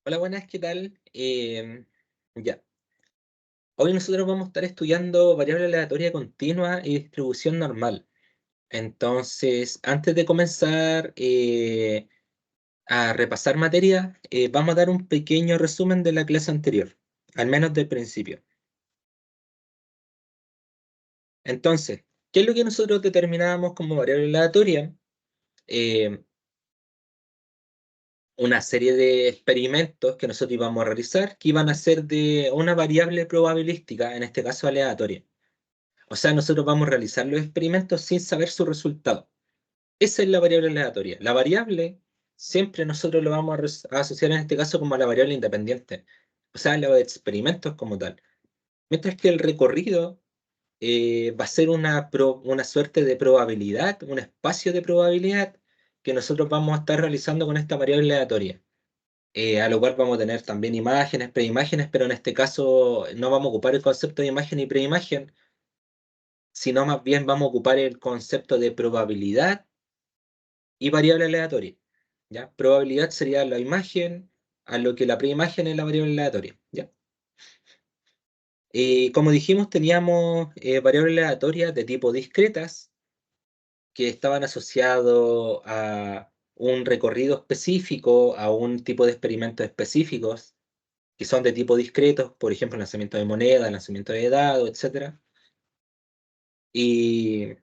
Hola, buenas, ¿qué tal? Ya, hoy nosotros vamos a estar estudiando variable aleatoria continua y distribución normal. Entonces, antes de comenzar a repasar materia, vamos a dar un pequeño resumen de la clase anterior, al menos del principio. Entonces, ¿qué es lo que nosotros determinábamos como variable aleatoria? Eh, una serie de experimentos que nosotros íbamos a realizar que iban a ser de una variable probabilística, en este caso aleatoria. O sea, nosotros vamos a realizar los experimentos sin saber su resultado. Esa es la variable aleatoria. La variable siempre nosotros lo vamos a asociar en este caso como a la variable independiente. O sea, los experimentos como tal. Mientras que el recorrido va a ser una suerte de probabilidad, un espacio de probabilidad que nosotros vamos a estar realizando con esta variable aleatoria. A lo cual vamos a tener también imágenes, preimágenes, pero en este caso no vamos a ocupar el concepto de imagen y preimagen, sino más bien vamos a ocupar el concepto de probabilidad y variable aleatoria. ¿Ya? Probabilidad sería la imagen, a lo que la preimagen es la variable aleatoria. ¿Ya? Como dijimos, teníamos variables aleatorias de tipo discretas que estaban asociados a un recorrido específico, a un tipo de experimentos específicos, que son de tipo discretos, por ejemplo, lanzamiento de moneda, lanzamiento de dados, etcétera, y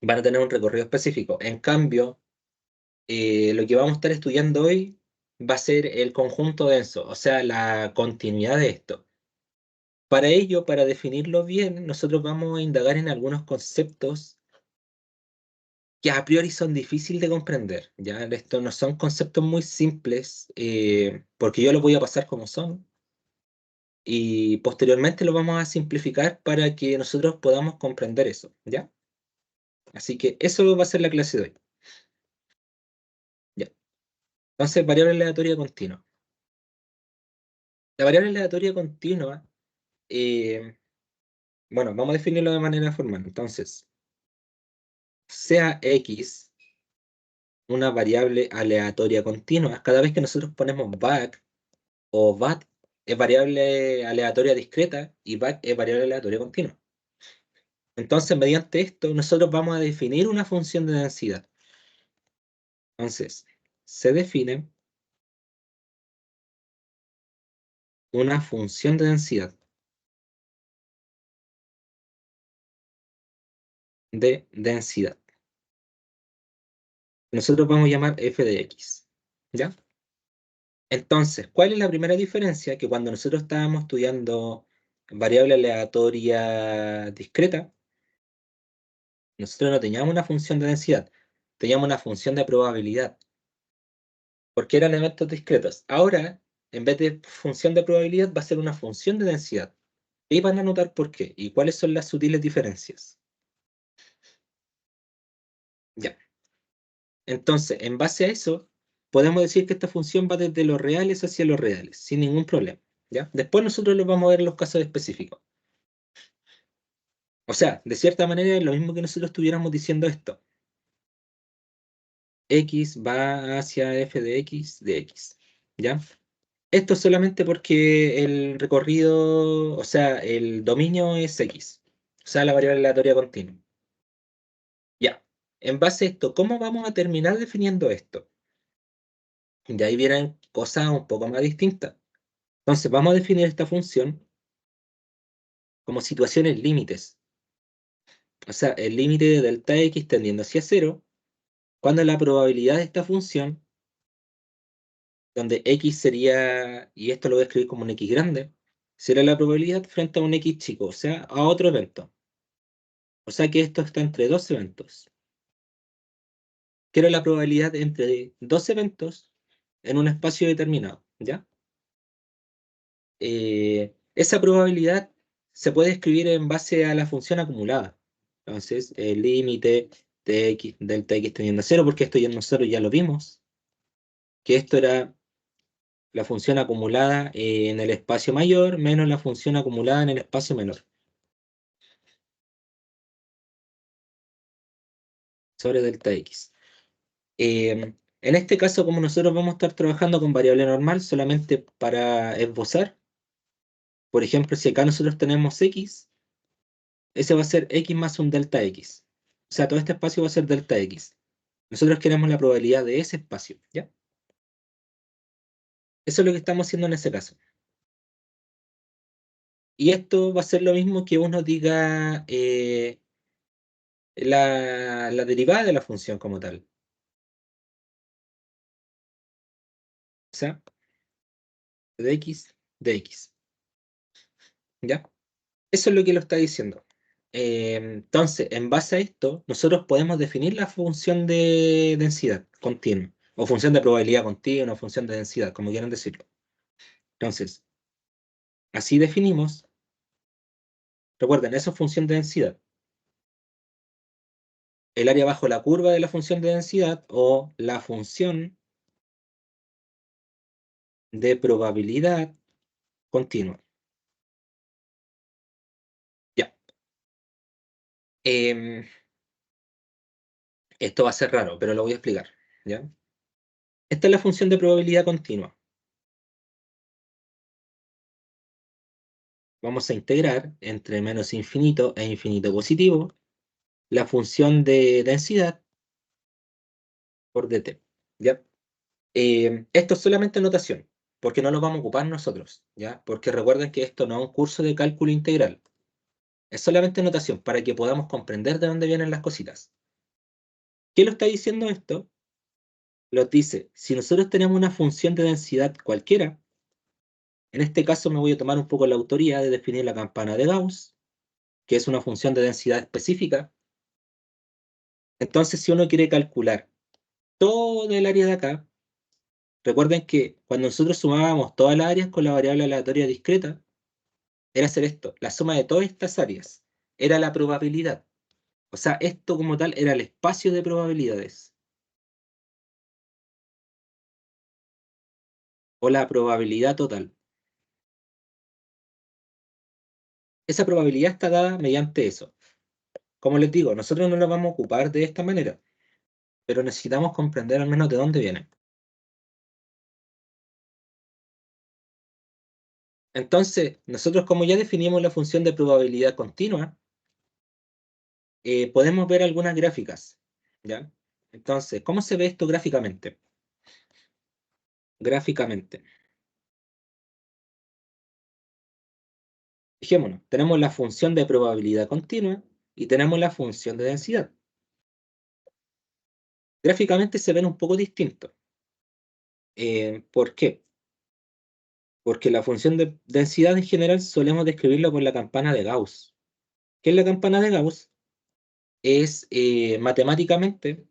van a tener un recorrido específico. En cambio, lo que vamos a estar estudiando hoy va a ser el conjunto denso, o sea, la continuidad de esto. Para ello, para definirlo bien, nosotros vamos a indagar en algunos conceptos que a priori son difíciles de comprender. ¿Ya? Estos no son conceptos muy simples, porque yo los voy a pasar como son, y posteriormente los vamos a simplificar para que nosotros podamos comprender eso. ¿Ya? Así que eso va a ser la clase de hoy. ¿Ya? Entonces, variable aleatoria continua. La variable aleatoria continua, eh, bueno, vamos a definirlo de manera formal. Entonces, sea X una variable aleatoria continua, cada vez que nosotros ponemos back o vat es variable aleatoria discreta y back es variable aleatoria continua. Entonces, mediante esto, nosotros vamos a definir una función de densidad. Entonces, se define una función de densidad de densidad. Nosotros vamos a llamar f de x. ¿Ya? Entonces, ¿cuál es la primera diferencia? Que cuando nosotros estábamos estudiando variable aleatoria discreta, nosotros no teníamos una función de densidad, teníamos una función de probabilidad, porque eran elementos discretos. Ahora, en vez de función de probabilidad, va a ser una función de densidad. Y van a notar por qué y cuáles son las sutiles diferencias. Ya. Entonces, en base a eso, podemos decir que esta función va desde los reales hacia los reales, sin ningún problema. ¿Ya? Después nosotros lo vamos a ver en los casos específicos. O sea, de cierta manera es lo mismo que nosotros estuviéramos diciendo esto. X va hacia f de x. ¿Ya? Esto solamente porque el recorrido, o sea, el dominio es x. O sea, la variable aleatoria continua. Ya. En base a esto, ¿cómo vamos a terminar definiendo esto? Y ahí vienen cosas un poco más distintas. Entonces, vamos a definir esta función como situaciones límites. O sea, el límite de delta x tendiendo hacia cero, cuando la probabilidad de esta función, donde x sería, y esto lo voy a escribir como un x grande, será la probabilidad frente a un x chico, o sea, a otro evento. O sea que esto está entre dos eventos. Que era la probabilidad entre dos eventos en un espacio determinado, ¿ya? Esa probabilidad se puede escribir en base a la función acumulada. Entonces, el límite de x, delta x teniendo a cero, porque esto ya nosotros ya lo vimos, que esto era la función acumulada en el espacio mayor menos la función acumulada en el espacio menor, sobre delta x. En este caso, como nosotros vamos a estar trabajando con variable normal solamente para esbozar, por ejemplo, si acá nosotros tenemos x, ese va a ser x más un delta x. O sea, todo este espacio va a ser delta x. Nosotros queremos la probabilidad de ese espacio, ¿ya? Eso es lo que estamos haciendo en ese caso. Y esto va a ser lo mismo que uno diga la derivada de la función como tal. O sea, de x, ¿ya? Eso es lo que lo está diciendo. Entonces, en base a esto, nosotros podemos definir la función de densidad continua, o función de probabilidad continua, o función de densidad, como quieran decirlo. Entonces, así definimos, recuerden, eso es función de densidad. El área bajo la curva de la función de densidad o la función de probabilidad continua. Ya. Em, Esto va a ser raro, pero lo voy a explicar. ¿Ya? Esta es la función de probabilidad continua. Vamos a integrar entre menos infinito e infinito positivo la función de densidad por dt. ¿Ya? Esto es solamente notación, porque no lo vamos a ocupar nosotros, ¿ya? Porque recuerden que esto no es un curso de cálculo integral. Es solamente notación para que podamos comprender de dónde vienen las cositas. ¿Qué lo está diciendo esto? Lo dice, si nosotros tenemos una función de densidad cualquiera, en este caso me voy a tomar un poco la autoría de definir la campana de Gauss, que es una función de densidad específica. Entonces, si uno quiere calcular todo el área de acá, recuerden que cuando nosotros sumábamos todas las áreas con la variable aleatoria discreta, era hacer esto, la suma de todas estas áreas, era la probabilidad. O sea, esto como tal era el espacio de probabilidades, o la probabilidad total. Esa probabilidad está dada mediante eso. Como les digo, nosotros no la vamos a ocupar de esta manera, pero necesitamos comprender al menos de dónde viene. Entonces, nosotros como ya definimos la función de probabilidad continua, podemos ver algunas gráficas, ¿ya? Entonces, ¿cómo se ve esto gráficamente? Gráficamente. Fijémonos, tenemos la función de probabilidad continua y tenemos la función de densidad. Gráficamente se ven un poco distintos. ¿Por qué? Porque la función de densidad en general solemos describirlo con la campana de Gauss. ¿Qué es la campana de Gauss? Es matemáticamente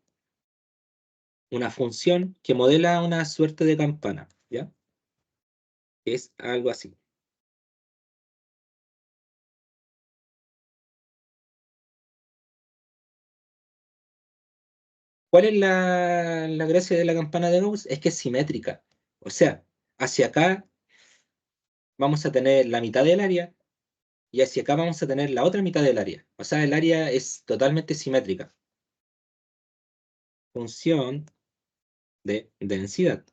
una función que modela una suerte de campana, ¿ya? Es algo así. ¿Cuál es la gracia de la campana de Gauss? Es que es simétrica. O sea, hacia acá vamos a tener la mitad del área y hacia acá vamos a tener la otra mitad del área. O sea, el área es totalmente simétrica. Función de densidad.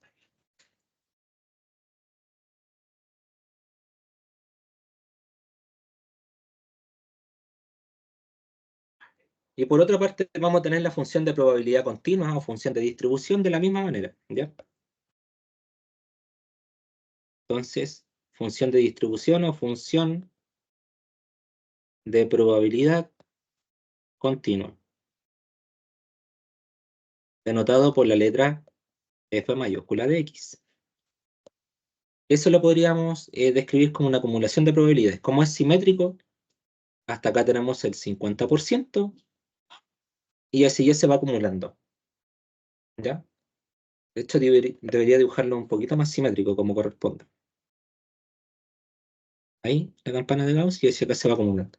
Y por otra parte vamos a tener la función de probabilidad continua o función de distribución de la misma manera, ¿ya? Entonces, función de distribución o función de probabilidad continua, denotado por la letra F mayúscula de X. Eso lo podríamos describir como una acumulación de probabilidades. Como es simétrico, hasta acá tenemos el 50% y así ya se va acumulando, ¿ya? De hecho, debería dibujarlo un poquito más simétrico como corresponde. Ahí, la campana de Gauss y hacia acá se va acumulando.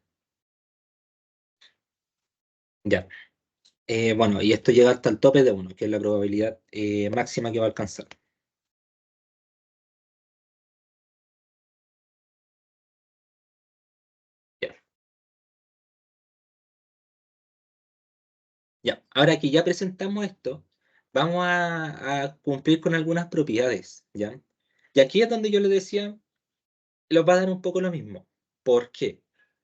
Ya. Bueno, y esto llega hasta el tope de 1, que es la probabilidad máxima que va a alcanzar. Ya. Ya. Ahora que ya presentamos esto, vamos a cumplir con algunas propiedades, ¿ya? Y aquí es donde yo les decía, les va a dar un poco lo mismo. ¿Por qué?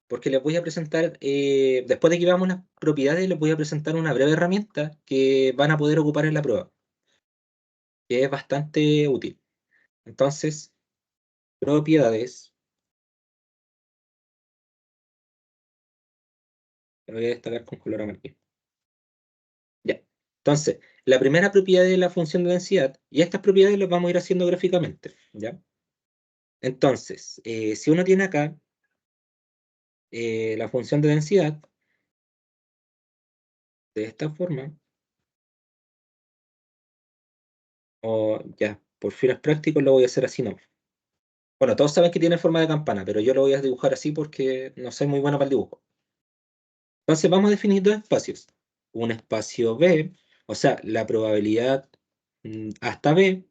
Porque les voy a presentar, después de que veamos las propiedades, les voy a presentar una breve herramienta que van a poder ocupar en la prueba, que es bastante útil. Entonces, propiedades, lo voy a destacar con color amarillo. Ya. Entonces, la primera propiedad es la función de densidad, y estas propiedades las vamos a ir haciendo gráficamente, ¿ya? Entonces, si uno tiene acá la función de densidad, de esta forma, o ya, por fines prácticos lo voy a hacer así, no. Bueno, todos saben que tiene forma de campana, pero yo lo voy a dibujar así porque no soy muy bueno para el dibujo. Entonces vamos a definir dos espacios. Un espacio B, o sea, la probabilidad hasta B,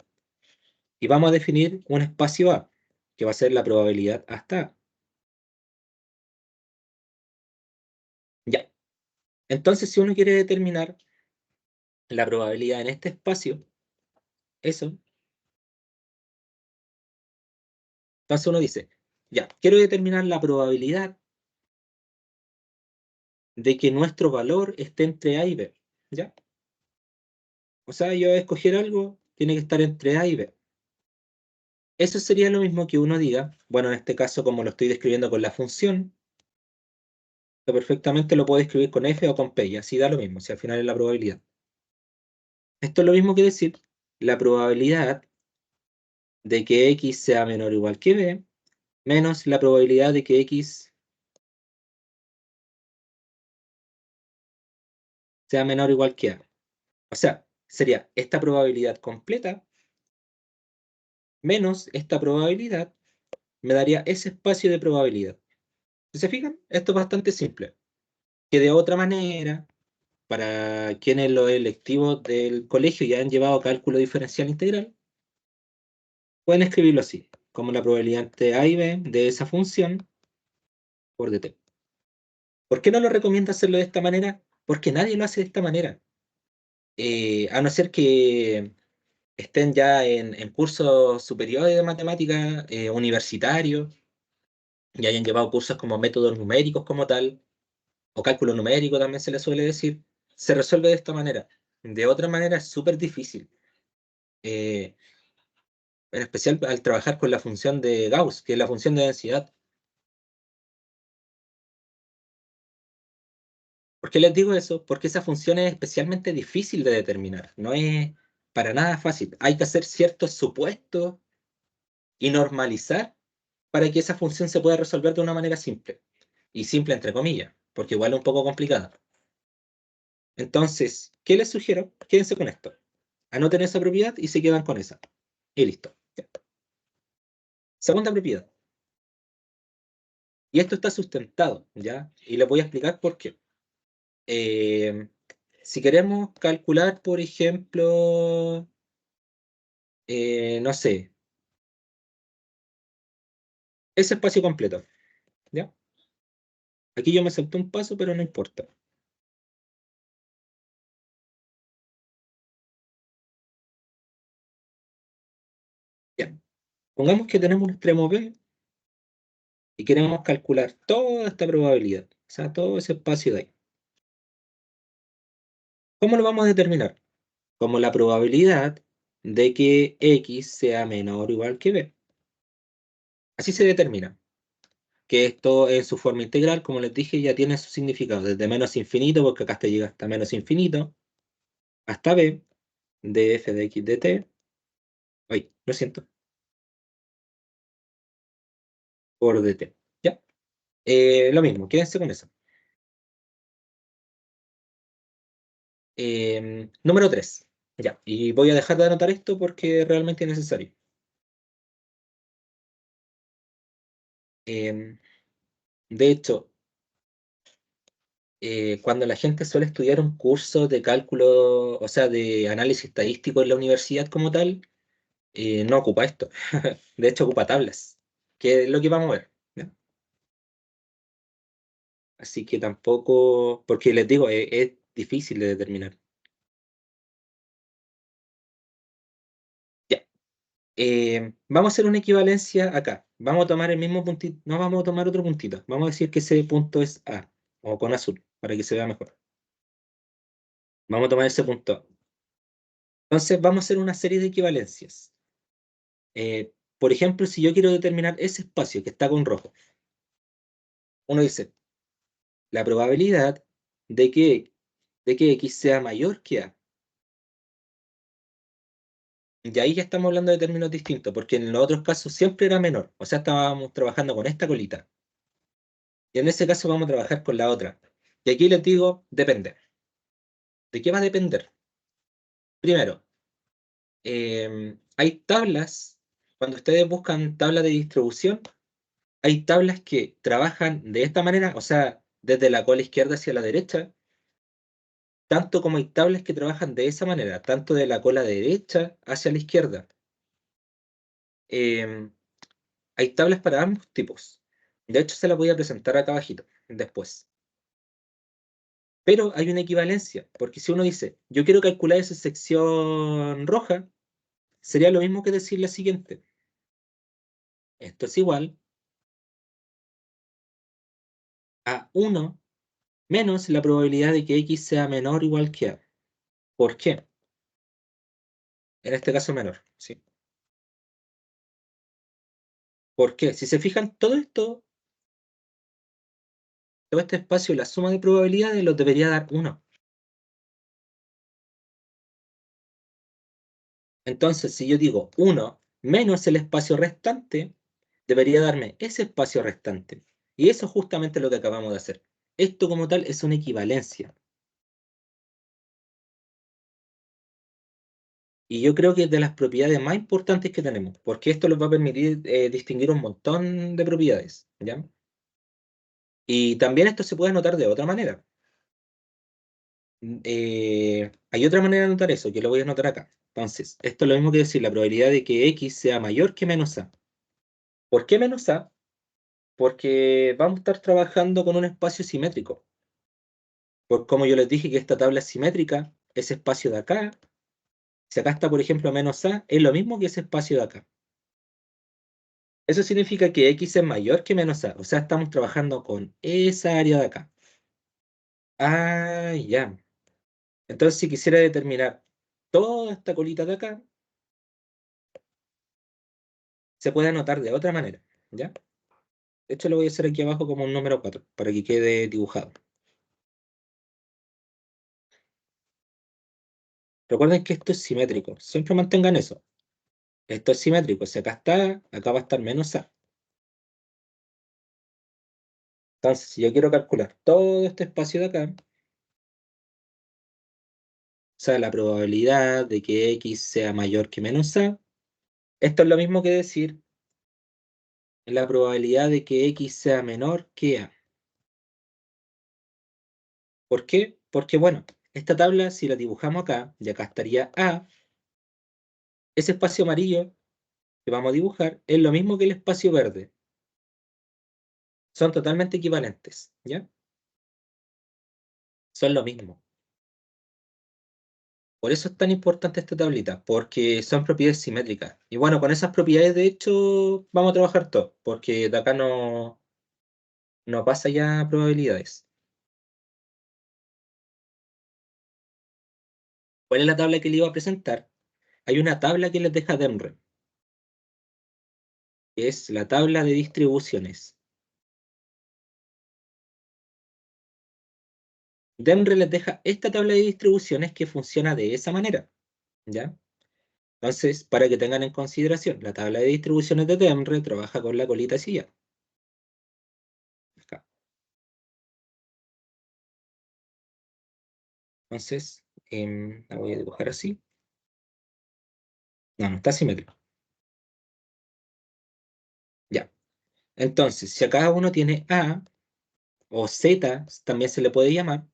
y vamos a definir un espacio A, que va a ser la probabilidad hasta A. Ya. Entonces, si uno quiere determinar la probabilidad en este espacio, eso, entonces uno dice, ya, quiero determinar la probabilidad de que nuestro valor esté entre A y B, ¿ya? O sea, yo escoger algo, tiene que estar entre A y B. Eso sería lo mismo que uno diga, bueno, en este caso, como lo estoy describiendo con la función, que perfectamente lo puedo escribir con F o con P, y así da lo mismo, si al final es la probabilidad. Esto es lo mismo que decir la probabilidad de que X sea menor o igual que B, menos la probabilidad de que X sea menor o igual que A. O sea, sería esta probabilidad completa menos esta probabilidad, me daría ese espacio de probabilidad. ¿Se fijan? Esto es bastante simple. Que de otra manera, para quienes los electivos del colegio ya han llevado cálculo diferencial integral, pueden escribirlo así, como la probabilidad entre A y B de esa función por dt. ¿Por qué no lo recomiendo hacerlo de esta manera? Porque nadie lo hace de esta manera. A no ser que estén ya en cursos superiores de matemática, universitarios, y hayan llevado cursos como métodos numéricos como tal, o cálculo numérico también se le suele decir, se resuelve de esta manera. De otra manera es súper difícil. Eh, en especial al trabajar con la función de Gauss, que es la función de densidad. ¿Por qué les digo eso? Porque esa función es especialmente difícil de determinar, no es para nada fácil. Hay que hacer ciertos supuestos y normalizar para que esa función se pueda resolver de una manera simple. Y simple entre comillas, porque igual es un poco complicada. Entonces, ¿qué les sugiero? Quédense con esto. Anoten esa propiedad y se quedan con esa. Y listo. Ya. Segunda propiedad. Y esto está sustentado, ¿ya? Y les voy a explicar por qué. Eh, si queremos calcular, por ejemplo, no sé, ese espacio completo, ¿ya? Aquí yo me salté un paso, pero no importa. Ya. Pongamos que tenemos un extremo B y queremos calcular toda esta probabilidad, o sea, todo ese espacio de ahí. ¿Cómo lo vamos a determinar? Como la probabilidad de que X sea menor o igual que B. Así se determina. Que esto en su forma integral, como les dije, ya tiene su significado, desde menos infinito, porque acá te llega hasta menos infinito, hasta b de f de x de t, ay, lo siento, por dt. ¿Ya? Lo mismo, quédense con eso. Número 3. Ya, y voy a dejar de anotar esto porque realmente es necesario. Em, de hecho, cuando la gente suele estudiar un curso de cálculo, o sea, de análisis estadístico en la universidad como tal, no ocupa esto. De hecho, ocupa tablas, que es lo que vamos a ver. ¿Ya? Así que tampoco, porque les digo, es difícil de determinar. Vamos a hacer una equivalencia acá. Vamos a tomar el mismo puntito, no vamos a tomar otro puntito. Vamos a decir que ese punto es A, o con azul, para que se vea mejor. Vamos a tomar ese punto. Entonces vamos a hacer una serie de equivalencias. Por ejemplo, si yo quiero determinar ese espacio que está con rojo, uno dice, la probabilidad de que X sea mayor que A. Y ahí ya estamos hablando de términos distintos, porque en los otros casos siempre era menor. O sea, estábamos trabajando con esta colita. Y en ese caso vamos a trabajar con la otra. Y aquí les digo, depende. ¿De qué va a depender? Primero, hay tablas, cuando ustedes buscan tablas de distribución, hay tablas que trabajan de esta manera, o sea, desde la cola izquierda hacia la derecha, tanto como hay tablas que trabajan de esa manera, tanto de la cola derecha hacia la izquierda. Em, Hay tablas para ambos tipos. De hecho, se las voy a presentar acá abajito, después. Pero hay una equivalencia, porque si uno dice, yo quiero calcular esa sección roja, sería lo mismo que decir la siguiente. Esto es igual a 1 menos la probabilidad de que X sea menor o igual que A. ¿Por qué? En este caso menor, ¿sí? ¿Por qué? Si se fijan, todo este espacio, la suma de probabilidades los debería dar 1. Entonces, si yo digo 1 menos el espacio restante, debería darme ese espacio restante. Y eso es justamente lo que acabamos de hacer. Esto como tal es una equivalencia. Y yo creo que es de las propiedades más importantes que tenemos, porque esto nos va a permitir distinguir un montón de propiedades, ¿ya? Y también esto se puede anotar de otra manera. Hay otra manera de anotar eso, que lo voy a anotar acá. Entonces, esto es lo mismo que decir la probabilidad de que X sea mayor que menos A. ¿Por qué menos A? Porque vamos a estar trabajando con un espacio simétrico. Por como yo les dije que esta tabla es simétrica, ese espacio de acá, si acá está, por ejemplo, menos A, es lo mismo que ese espacio de acá. Eso significa que X es mayor que menos A. O sea, estamos trabajando con esa área de acá. Ah, ya. Entonces, si quisiera determinar toda esta colita de acá, se puede anotar de otra manera, ¿ya? De hecho, lo voy a hacer aquí abajo como un número 4 para que quede dibujado. Recuerden que esto es simétrico. Siempre mantengan eso. Esto es simétrico. Si acá está, acá va a estar menos A. Entonces, si yo quiero calcular todo este espacio de acá, o sea, la probabilidad de que X sea mayor que menos A, esto es lo mismo que decir la probabilidad de que X sea menor que A. ¿Por qué? Porque, bueno, esta tabla, si la dibujamos acá, y acá estaría A, ese espacio amarillo que vamos a dibujar es lo mismo que el espacio verde. Son totalmente equivalentes, ¿ya? Son lo mismo. Por eso es tan importante esta tablita, porque son propiedades simétricas. Y bueno, con esas propiedades, de hecho, vamos a trabajar todo, porque de acá no pasa ya probabilidades. ¿Cuál es la tabla que le iba a presentar? Hay una tabla que les deja Demre, que es la tabla de distribuciones. Demre les deja esta tabla de distribuciones que funciona de esa manera, ¿ya? Entonces, para que tengan en consideración, la tabla de distribuciones de Demre trabaja con la colita silla. Acá. Entonces, la voy a dibujar así. No, no está simétrico. Ya. Entonces, si acá uno tiene A o Z, también se le puede llamar.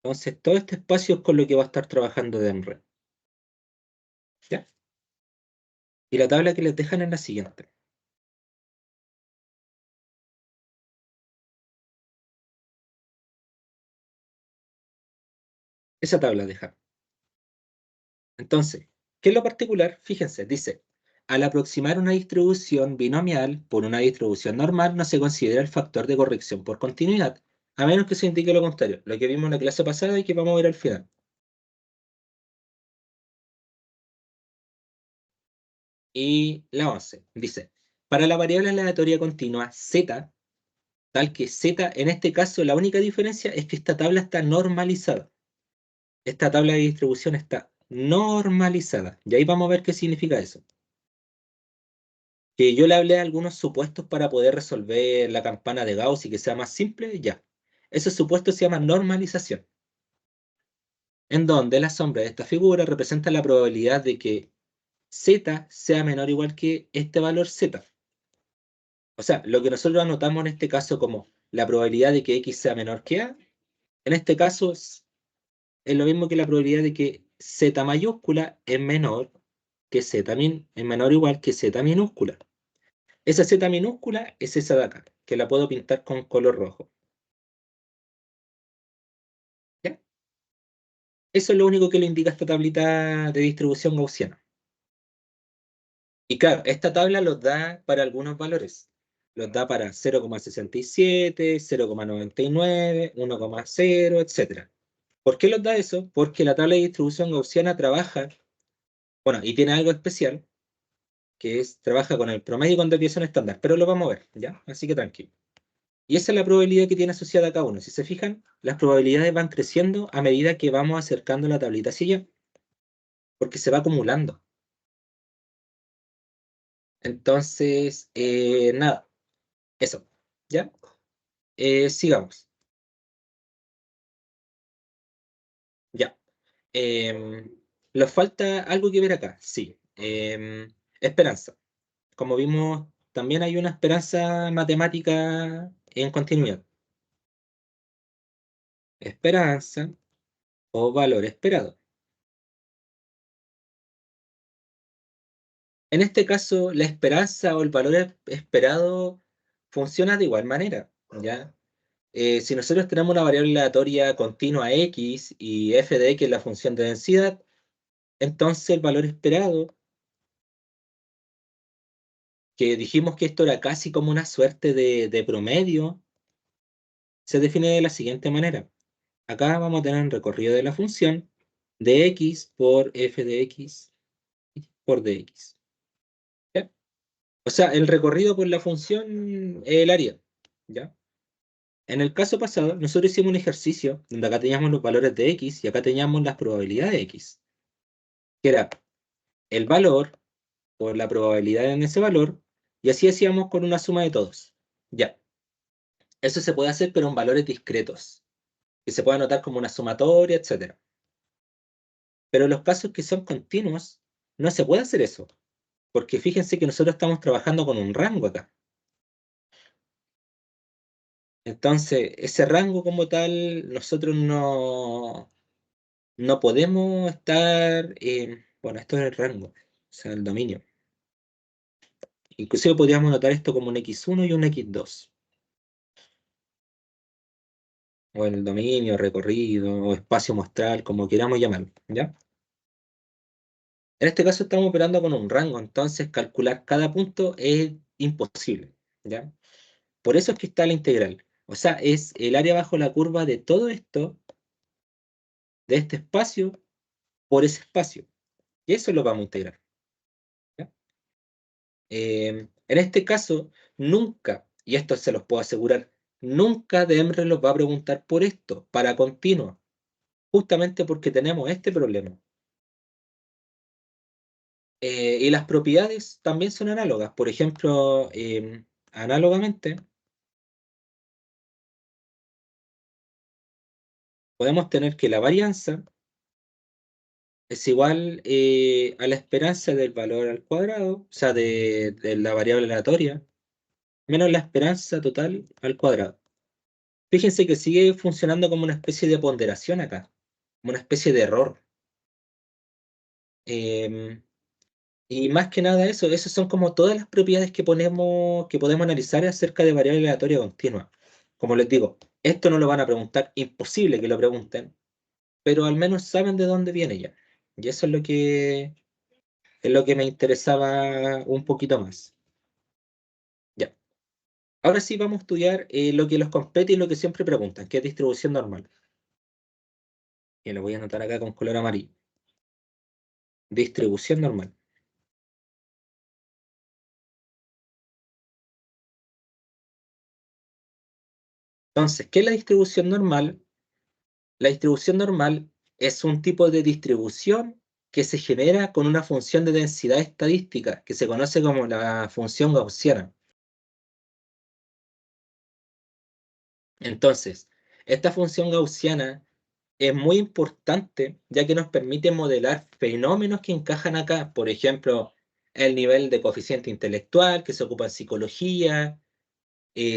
Entonces, todo este espacio es con lo que va a estar trabajando Demre. ¿Ya? Y la tabla que les dejan es la siguiente. Esa tabla deja. Entonces, ¿qué es lo particular? Fíjense, dice, al aproximar una distribución binomial por una distribución normal, no se considera el factor de corrección por continuidad, a menos que se indique lo contrario, lo que vimos en la clase pasada y que vamos a ver al final. Y la 11 dice, para la variable aleatoria continua z, tal que z, en este caso la única diferencia es que esta tabla está normalizada. Esta tabla de distribución está normalizada. Y ahí vamos a ver qué significa eso. Que yo le hablé de algunos supuestos para poder resolver la campana de Gauss y que sea más simple, ya. Esos supuestos se llaman normalización, en donde la sombra de esta figura representa la probabilidad de que z sea menor o igual que este valor z. O sea, lo que nosotros anotamos en este caso como la probabilidad de que x sea menor que a, en este caso es lo mismo que la probabilidad de que z mayúscula es menor que z es menor o igual que z minúscula. Esa z minúscula es esa de acá, que la puedo pintar con color rojo. ¿Ya? Eso es lo único que le indica esta tablita de distribución gaussiana. Y claro, esta tabla los da para algunos valores. Los da para 0,67, 0,99, 1,0, etc. ¿Por qué los da eso? Porque la tabla de distribución gaussiana trabaja, bueno, y tiene algo especial, que es, trabaja con el promedio con desviación estándar, pero lo vamos a ver, ¿ya? Así que tranquilo. Y esa es la probabilidad que tiene asociada a cada uno. Si se fijan, las probabilidades van creciendo a medida que vamos acercando la tablita hacia allá, porque se va acumulando. Entonces, nada, eso, ¿ya? Sigamos, ya. Em, ¿nos falta algo que ver acá? Sí. Esperanza. Como vimos, también hay una esperanza matemática en continuidad. Esperanza o valor esperado. En este caso, la esperanza o el valor esperado funciona de igual manera, ¿ya? Si nosotros tenemos una variable aleatoria continua x y f de x es la función de densidad, entonces el valor esperado, que dijimos que esto era casi como una suerte de promedio, se define de la siguiente manera. Acá vamos a tener un recorrido de la función de x por f de x por dx. ¿Ya? O sea, el recorrido por la función es el área. ¿Ya? En el caso pasado, nosotros hicimos un ejercicio donde acá teníamos los valores de x y acá teníamos las probabilidades de x, que era el valor por la probabilidad en ese valor, y así hacíamos con una suma de todos. Ya, eso se puede hacer, pero en valores discretos, que se puede anotar como una sumatoria, etcétera. Pero en los casos que son continuos, no se puede hacer eso, porque fíjense que nosotros estamos trabajando con un rango acá. Entonces, ese rango como tal, nosotros no podemos estar, bueno, esto es el rango, o sea, el dominio. Inclusive podríamos notar esto como un x1 y un x2, o el dominio, recorrido, o espacio muestral, como queramos llamarlo, ¿ya? En este caso estamos operando con un rango, entonces calcular cada punto es imposible, ¿ya? Por eso es que está la integral. O sea, es el área bajo la curva de todo esto, de este espacio, por ese espacio. Y eso lo vamos a integrar, ¿ya? En este caso, nunca, y esto se los puedo asegurar, nunca DEMRE los va a preguntar por esto, para continuo, justamente porque tenemos este problema. Y las propiedades también son análogas. Por ejemplo, análogamente, podemos tener que la varianza es igual a la esperanza del valor al cuadrado, o sea, de la variable aleatoria, menos la esperanza total al cuadrado. Fíjense que sigue funcionando como una especie de ponderación acá, como una especie de error. Em, y más que nada eso, esas son como todas las propiedades que podemos analizar acerca de variable aleatoria continua. Como les digo, esto no lo van a preguntar, imposible que lo pregunten, pero al menos saben de dónde viene ya. Y eso es Es lo que me interesaba un poquito más. Ya. Ahora sí vamos a estudiar lo que los compete y lo que siempre preguntan, que es distribución normal. Y lo voy a anotar acá con color amarillo. Distribución normal. Entonces, ¿qué es la distribución normal? La distribución normal es un tipo de distribución que se genera con una función de densidad estadística que se conoce como la función gaussiana. Entonces, esta función gaussiana es muy importante ya que nos permite modelar fenómenos que encajan acá. Por ejemplo, el nivel de coeficiente intelectual que se ocupa en psicología,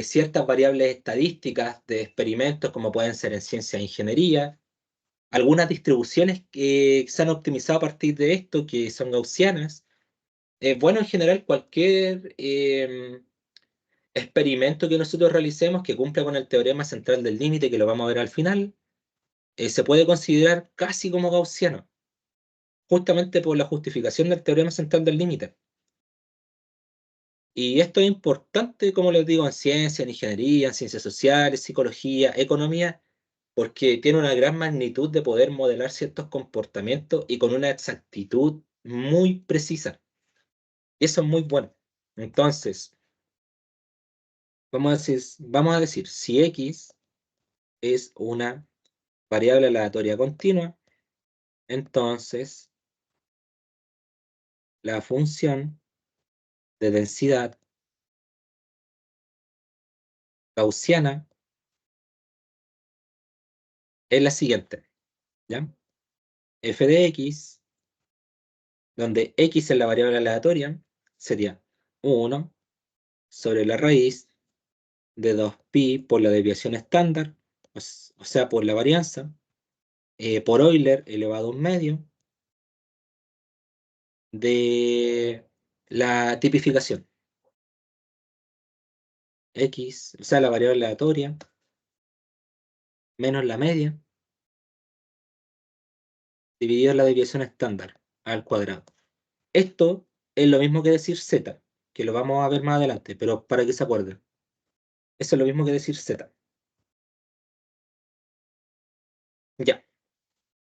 ciertas variables estadísticas de experimentos como pueden ser en ciencia e ingeniería, algunas distribuciones que se han optimizado a partir de esto, que son gaussianas. Bueno, en general, cualquier experimento que nosotros realicemos que cumpla con el teorema central del límite, que lo vamos a ver al final, se puede considerar casi como gaussiano, justamente por la justificación del teorema central del límite. Y esto es importante, como les digo, en ciencia, en ingeniería, en ciencias sociales, psicología, economía, porque tiene una gran magnitud de poder modelar ciertos comportamientos y con una exactitud muy precisa. Y eso es muy bueno. Entonces, vamos a decir si X es una variable aleatoria continua, entonces la función de densidad gaussiana es la siguiente, ¿ya? F de X, donde X es la variable aleatoria, sería 1 sobre la raíz de 2pi por la desviación estándar, o sea, por la varianza, por Euler elevado a un medio, de la tipificación. X, o sea, la variable aleatoria, menos la media, dividido en la desviación estándar, al cuadrado. Esto es lo mismo que decir z, que lo vamos a ver más adelante, pero para que se acuerden. Eso es lo mismo que decir z. Ya.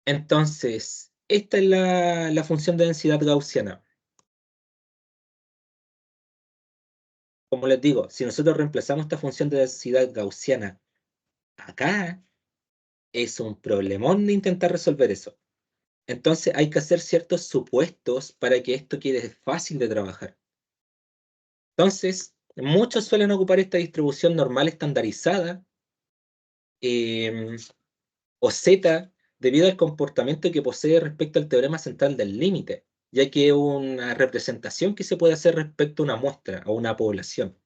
Entonces, esta es la función de densidad gaussiana. Como les digo, si nosotros reemplazamos esta función de densidad gaussiana acá, es un problemón de intentar resolver eso. Entonces hay que hacer ciertos supuestos para que esto quede fácil de trabajar. Entonces, muchos suelen ocupar esta distribución normal estandarizada, eh, o Z, debido al comportamiento que posee respecto al teorema central del límite, ya que es una representación que se puede hacer respecto a una muestra o una población.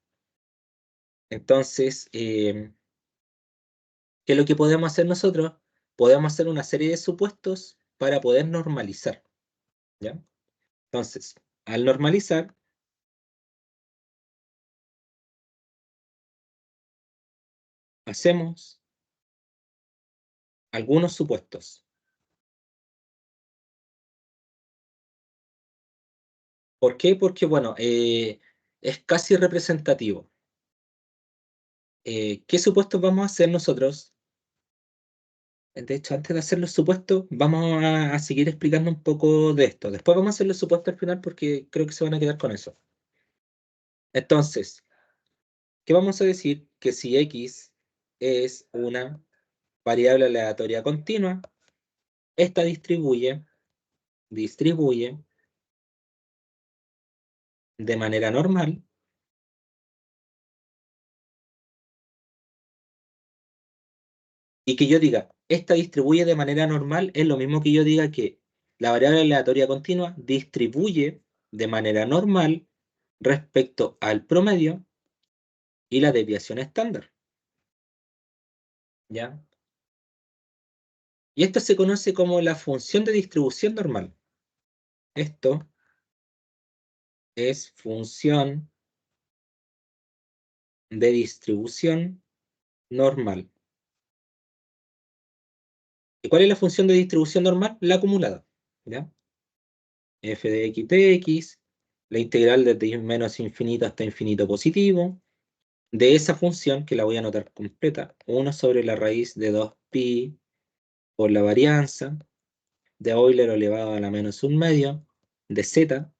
Entonces, ¿qué es lo que podemos hacer nosotros? Podemos hacer una serie de supuestos para poder normalizar, ¿ya? Entonces, al normalizar, hacemos algunos supuestos. ¿Por qué? Porque, bueno, es casi representativo. ¿Qué supuestos vamos a hacer nosotros? De hecho, antes de hacer los supuestos, vamos a seguir explicando un poco de esto. Después vamos a hacer los supuestos al final porque creo que se van a quedar con eso. Entonces, ¿qué vamos a decir? Que si X es una variable aleatoria continua, esta distribuye de manera normal, y que yo diga, esta distribuye de manera normal, es lo mismo que yo diga que la variable aleatoria continua distribuye de manera normal respecto al promedio y la desviación estándar, ¿ya? Y esto se conoce como la función de distribución normal. Esto es función de distribución normal. ¿Y cuál es la función de distribución normal? La acumulada, ¿ya? f de x de x, la integral desde menos infinito hasta infinito positivo, de esa función, que la voy a anotar completa, 1 sobre la raíz de 2pi por la varianza de Euler elevado a la menos un medio de z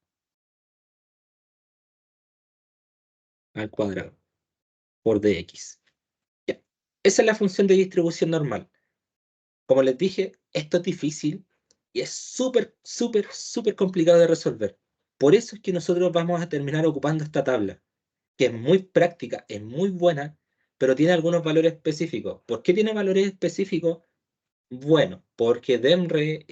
al cuadrado por dx. Ya. Esa es la función de distribución normal. Como les dije, esto es difícil y es súper, súper, súper complicado de resolver. Por eso es que nosotros vamos a terminar ocupando esta tabla, que es muy práctica, es muy buena, pero tiene algunos valores específicos. ¿Por qué tiene valores específicos? Bueno, porque DEMRE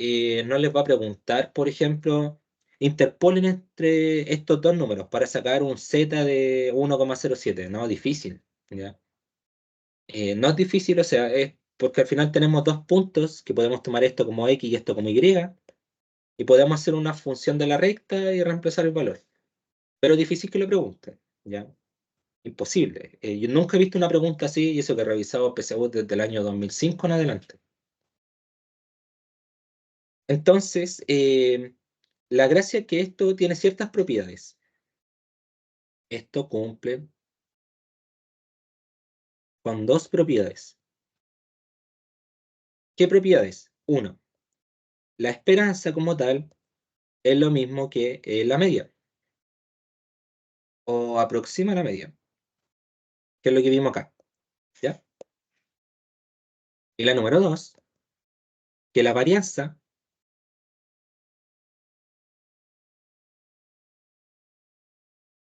no les va a preguntar, por ejemplo, interpolen entre estos dos números para sacar un z de 1,07. No, difícil. ¿Ya? No es difícil, o sea, es porque al final tenemos dos puntos que podemos tomar esto como x y esto como y, y podemos hacer una función de la recta y reemplazar el valor. Pero es difícil que lo pregunten, ¿ya? Imposible. Yo nunca he visto una pregunta así, y eso que he revisado PSU desde el año 2005 en adelante. Entonces, la gracia es que esto tiene ciertas propiedades. Esto cumple con dos propiedades. ¿Qué propiedades? Uno, la esperanza como tal es lo mismo que la media, o aproxima la media, que es lo que vimos acá, ¿ya? Y la número dos, que la varianza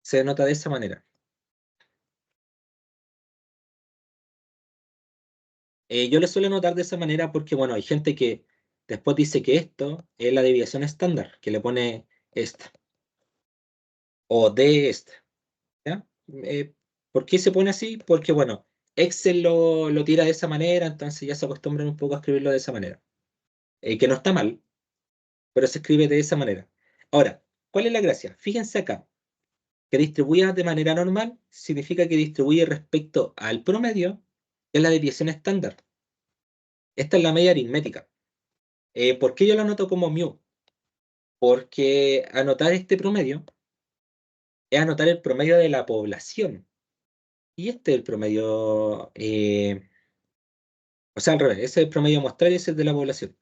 se denota de esa manera. Yo lo suelo notar de esa manera porque, bueno, hay gente que después dice que esto es la desviación estándar, que le pone esta, o de esta, ¿ya? ¿Por qué se pone así? Porque, bueno, Excel lo tira de esa manera, entonces ya se acostumbran un poco a escribirlo de esa manera. Que no está mal, pero se escribe de esa manera. Ahora, ¿cuál es la gracia? Fíjense acá, que distribuya de manera normal significa que distribuye respecto al promedio, que es la desviación estándar. Esta es la media aritmética. ¿Por qué yo lo anoto como mu? Porque anotar este promedio es anotar el promedio de la población. Y este es el promedio, o sea, al revés, ese es el promedio muestral y ese es de la población.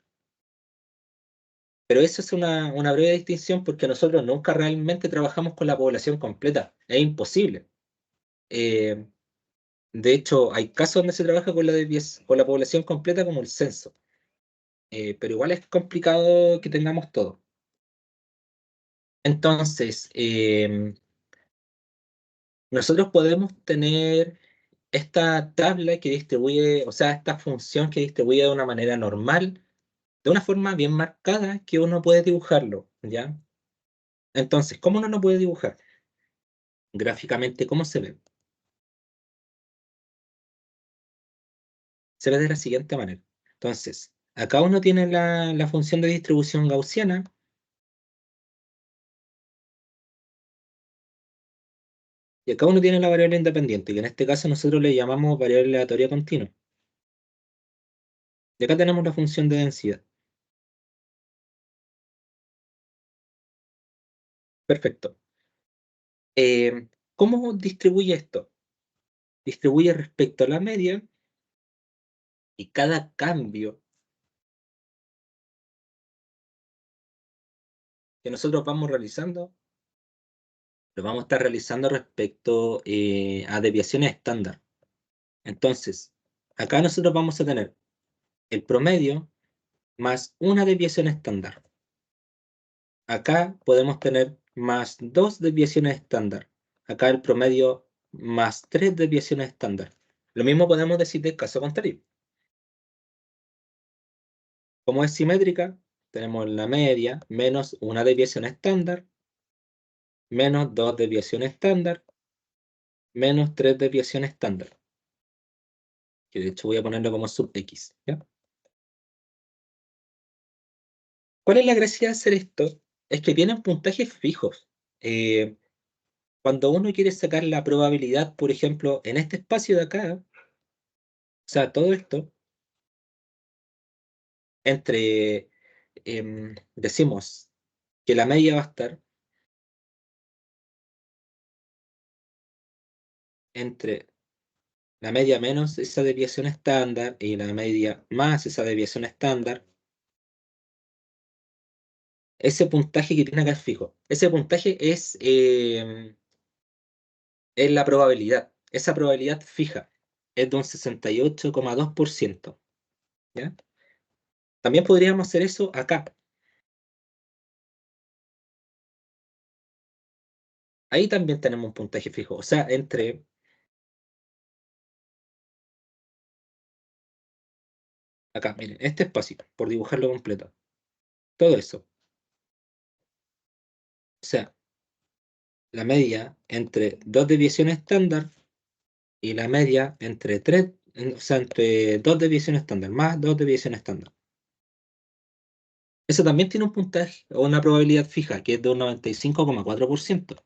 Pero eso es una breve distinción porque nosotros nunca realmente trabajamos con la población completa. Es imposible. Eh, de hecho, hay casos donde se trabaja con con la población completa como el censo. Pero igual es complicado que tengamos todo. Entonces, nosotros podemos tener esta tabla que distribuye, o sea, esta función que distribuye de una manera normal, de una forma bien marcada que uno puede dibujarlo, ¿ya? Entonces, ¿cómo uno no puede dibujar? Gráficamente, ¿cómo se ve? Se ve de la siguiente manera. Entonces, acá uno tiene la función de distribución gaussiana y acá uno tiene la variable independiente, que en este caso nosotros le llamamos variable aleatoria continua. Y acá tenemos la función de densidad. Perfecto. ¿Cómo distribuye esto? Distribuye respecto a la media y cada cambio que nosotros vamos realizando, lo vamos a estar realizando respecto a desviaciones estándar. Entonces, acá nosotros vamos a tener el promedio más una desviación estándar. Acá podemos tener más dos desviaciones estándar. Acá el promedio más tres desviaciones estándar. Lo mismo podemos decir del caso contrario. Como es simétrica, tenemos la media menos una desviación estándar, menos dos desviaciones estándar, menos tres desviaciones estándar. Que de hecho voy a ponerlo como sub x, ¿ya? ¿Cuál es la gracia de hacer esto? Es que tienen puntajes fijos. Eh, Cuando uno quiere sacar la probabilidad, por ejemplo, en este espacio de acá, o sea, todo esto, entre, decimos que la media va a estar entre la media menos esa desviación estándar y la media más esa desviación estándar. Ese puntaje que tiene acá es fijo. Ese puntaje es la probabilidad. Esa probabilidad fija es de un 68,2%. ¿Ya? También podríamos hacer eso acá. Ahí también tenemos un puntaje fijo. O sea, entre acá, miren, este espacio, por dibujarlo completo. Todo eso. O sea, la media entre dos desviaciones estándar y la media entre tres, o sea, entre dos desviaciones estándar más dos desviaciones estándar. Eso también tiene un puntaje o una probabilidad fija, que es de un 95,4%.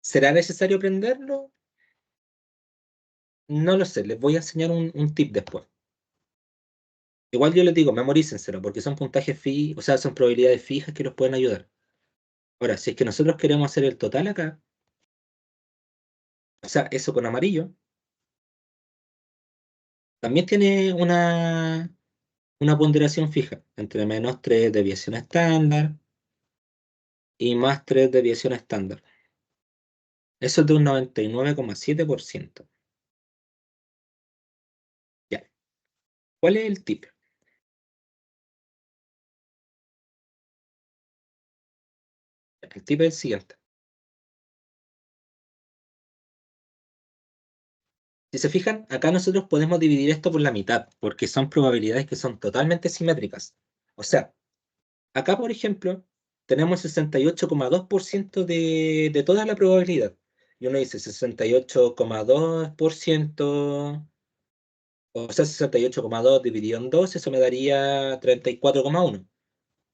¿Será necesario aprenderlo? No lo sé, les voy a enseñar un tip después. Igual yo les digo, memorícenselo, porque son puntajes fijos, o sea, son probabilidades fijas que los pueden ayudar. Ahora, si es que nosotros queremos hacer el total acá, o sea, eso con amarillo, también tiene una ponderación fija, entre menos 3 desviación estándar y más 3 desviación estándar. Eso es de un 99,7%. Ya. ¿Cuál es el tip? El tip es el siguiente. Si se fijan, acá nosotros podemos dividir esto por la mitad, porque son probabilidades que son totalmente simétricas. O sea, acá, por ejemplo, tenemos 68,2% de toda la probabilidad. Y uno dice 68,2%, o sea, 68,2 dividido en 2, eso me daría 34,1.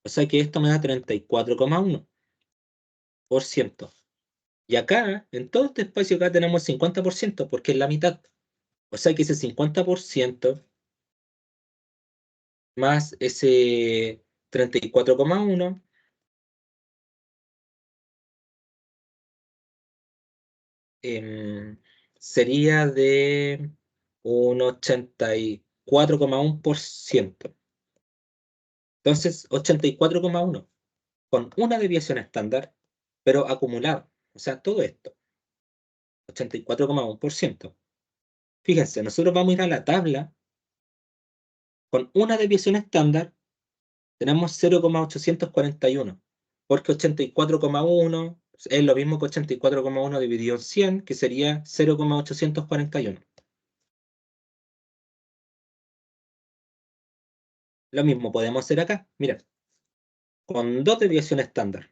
O sea que esto me da 34,1%. Y acá, en todo este espacio acá tenemos 50%, porque es la mitad. O sea que ese 50% más ese 34,1 sería de un 84,1%. Entonces, 84,1 con una desviación estándar, pero acumulado. O sea, todo esto, 84,1%. Fíjense, nosotros vamos a ir a la tabla con una desviación estándar, tenemos 0,841, porque 84,1 es lo mismo que 84,1 dividido en 100, que sería 0,841. Lo mismo podemos hacer acá. Mira, con dos desviaciones estándar,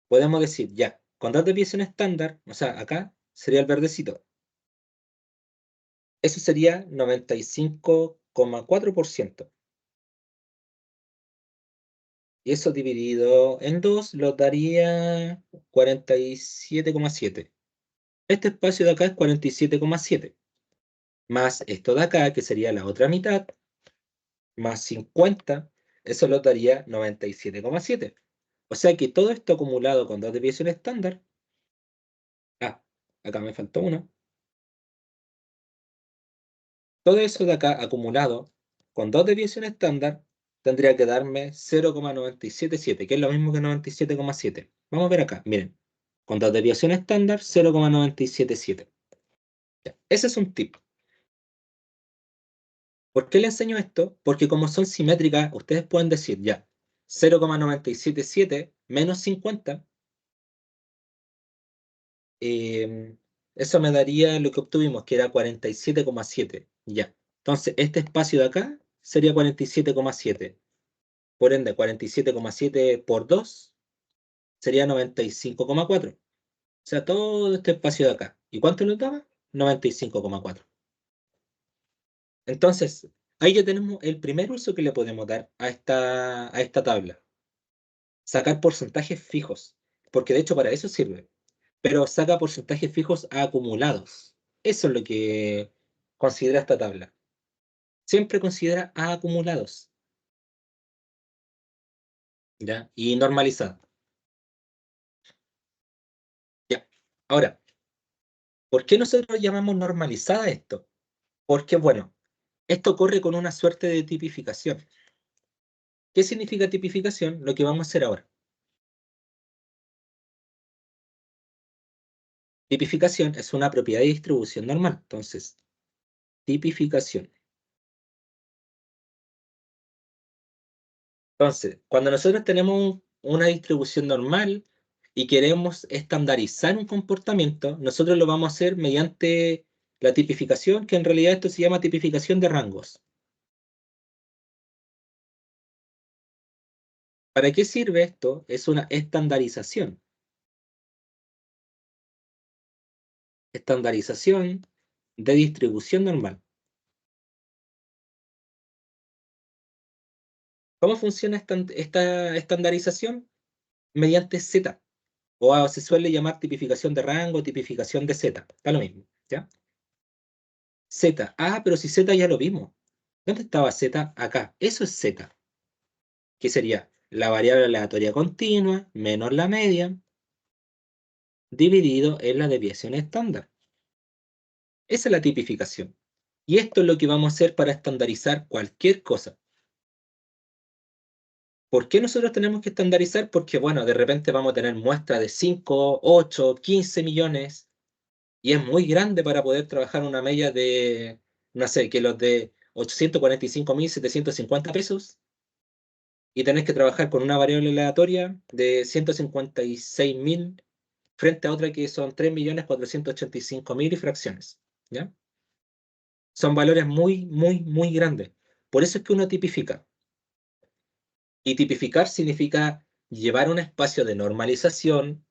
podemos decir ya, con dos desviaciones estándar, o sea, acá sería el verdecito. Eso sería 95,4%. Y eso dividido en 2 lo daría 47,7. Este espacio de acá es 47,7. Más esto de acá, que sería la otra mitad, más 50, eso lo daría 97,7. O sea que todo esto acumulado con dos desviaciones estándar, ah, acá me faltó uno, todo eso de acá acumulado con dos desviaciones estándar tendría que darme 0,977, que es lo mismo que 97,7. Vamos a ver acá, miren, con dos desviaciones estándar, 0,977. Ya, ese es un tip. ¿Por qué le enseño esto? Porque como son simétricas, ustedes pueden decir ya, 0,977 menos 50, eh, eso me daría lo que obtuvimos, que era 47,7. Ya. Entonces, este espacio de acá sería 47,7. Por ende, 47,7 por 2 sería 95,4. O sea, todo este espacio de acá. ¿Y cuánto nos daba? 95,4. Entonces, ahí ya tenemos el primer uso que le podemos dar a esta tabla. Sacar porcentajes fijos, porque de hecho para eso sirve, pero saca porcentajes fijos acumulados. Eso es lo que considera esta tabla. siempre considera acumulados, ¿ya? Y normalizados. Ya. Ahora, ¿por qué nosotros llamamos normalizada esto? Porque, bueno, esto ocurre con una suerte de tipificación. ¿Qué significa tipificación? Lo que vamos a hacer ahora. Tipificación es una propiedad de distribución normal. Entonces, tipificación. Entonces, cuando nosotros tenemos una distribución normal y queremos estandarizar un comportamiento, nosotros lo vamos a hacer mediante la tipificación, que en realidad esto se llama tipificación de rangos. ¿Para qué sirve esto? Es una estandarización. Estandarización de distribución normal. ¿Cómo funciona esta estandarización? Mediante Z, o se suele llamar tipificación de rango, tipificación de Z, está lo mismo, ¿ya? Z, pero si Z ya lo vimos. ¿Dónde estaba Z? Acá, eso es Z, que sería la variable aleatoria continua menos la media dividido en la desviación estándar. Esa es la tipificación. Y esto es lo que vamos a hacer para estandarizar cualquier cosa. ¿Por qué nosotros tenemos que estandarizar? Porque, bueno, de repente vamos a tener muestras de 5, 8, 15 millones y es muy grande para poder trabajar una media de, no sé, que los de 845.750 pesos y tenés que trabajar con una variable aleatoria de 156.000 frente a otra que son 3.485.000 y fracciones, ¿ya? Son valores muy, muy, muy grandes. Por eso es que uno tipifica. Y tipificar significa llevar un espacio de normalización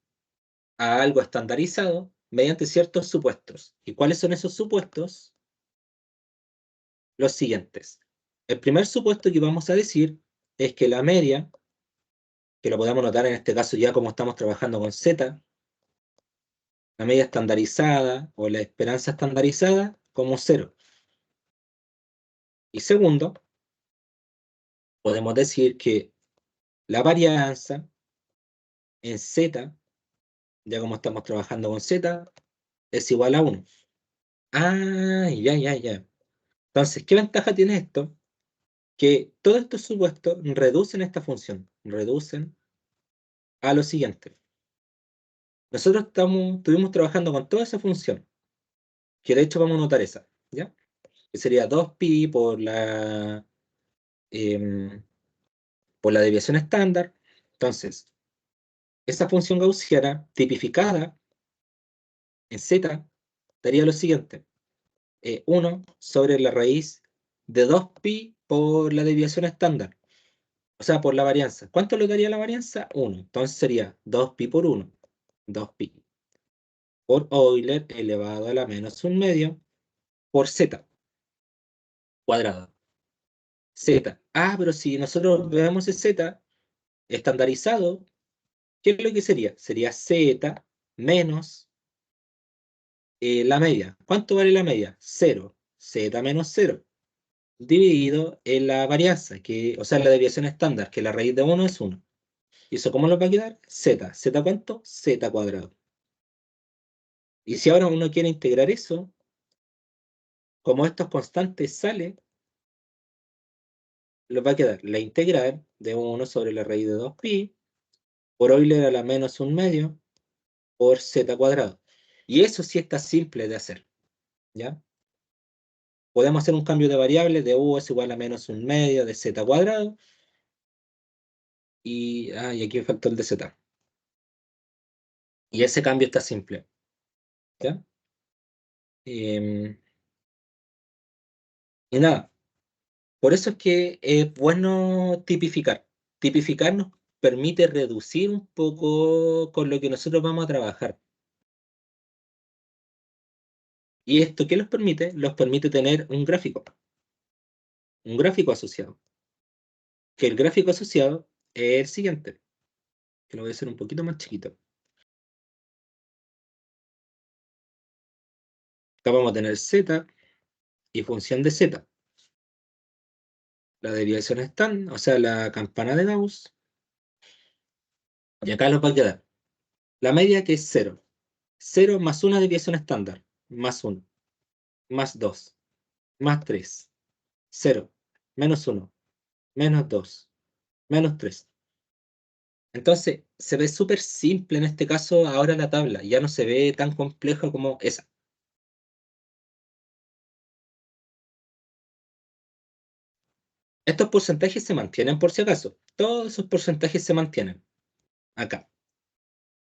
a algo estandarizado mediante ciertos supuestos. ¿Y cuáles son esos supuestos? Los siguientes. El primer supuesto que vamos a decir es que la media, que lo podemos notar en este caso ya como estamos trabajando con Z, la media estandarizada o la esperanza estandarizada como 0. Y segundo, podemos decir que la varianza en Z, ya como estamos trabajando con Z, es igual a 1. Ya, ya, ya. Entonces, ¿qué ventaja tiene esto? Que todos estos supuestos reducen esta función, reducen a lo siguiente. Nosotros estuvimos trabajando con toda esa función, que de hecho vamos a notar esa, ¿ya? Que sería 2pi em, por la desviación estándar. Entonces, esa función gaussiana tipificada en z daría lo siguiente. 1 sobre la raíz de 2pi por la desviación estándar. O sea, por la varianza. ¿Cuánto le daría la varianza? 1. Entonces sería 2pi por 1. 2pi por Euler elevado a la menos un medio por z cuadrado. Z. Pero si nosotros vemos el Z estandarizado, ¿qué es lo que sería? Sería Z menos la media. ¿Cuánto vale la media? 0. Z menos 0. Dividido en la varianza, o sea, la desviación estándar, que la raíz de 1 es 1. ¿Y eso cómo nos va a quedar? Z. ¿Z cuánto? Z cuadrado. Y si ahora uno quiere integrar eso, como estos constantes sale, nos va a quedar la integral de 1 sobre la raíz de 2pi por Euler a la menos un medio por z cuadrado. Y eso sí está simple de hacer, ¿ya? Podemos hacer un cambio de variable de u es igual a menos un medio de z cuadrado. Y aquí me faltó el de z. Y ese cambio está simple, ¿ya? Em, y nada, por eso es que es bueno tipificar. Tipificar nos permite reducir un poco con lo que nosotros vamos a trabajar. ¿Y esto qué los permite? Los permite tener un gráfico asociado. Que el gráfico asociado es el siguiente, que lo voy a hacer un poquito más chiquito. Acá vamos a tener z y función de z. la desviación estándar, o sea, la campana de Gauss, y acá nos va a quedar la media que es cero. Cero más una desviación estándar, más uno, más 2, más 3, cero, menos uno, menos 2, menos 3. Entonces, se ve súper simple en este caso ahora la tabla, ya no se ve tan compleja como esa. Estos porcentajes se mantienen por si acaso, todos esos porcentajes se mantienen acá.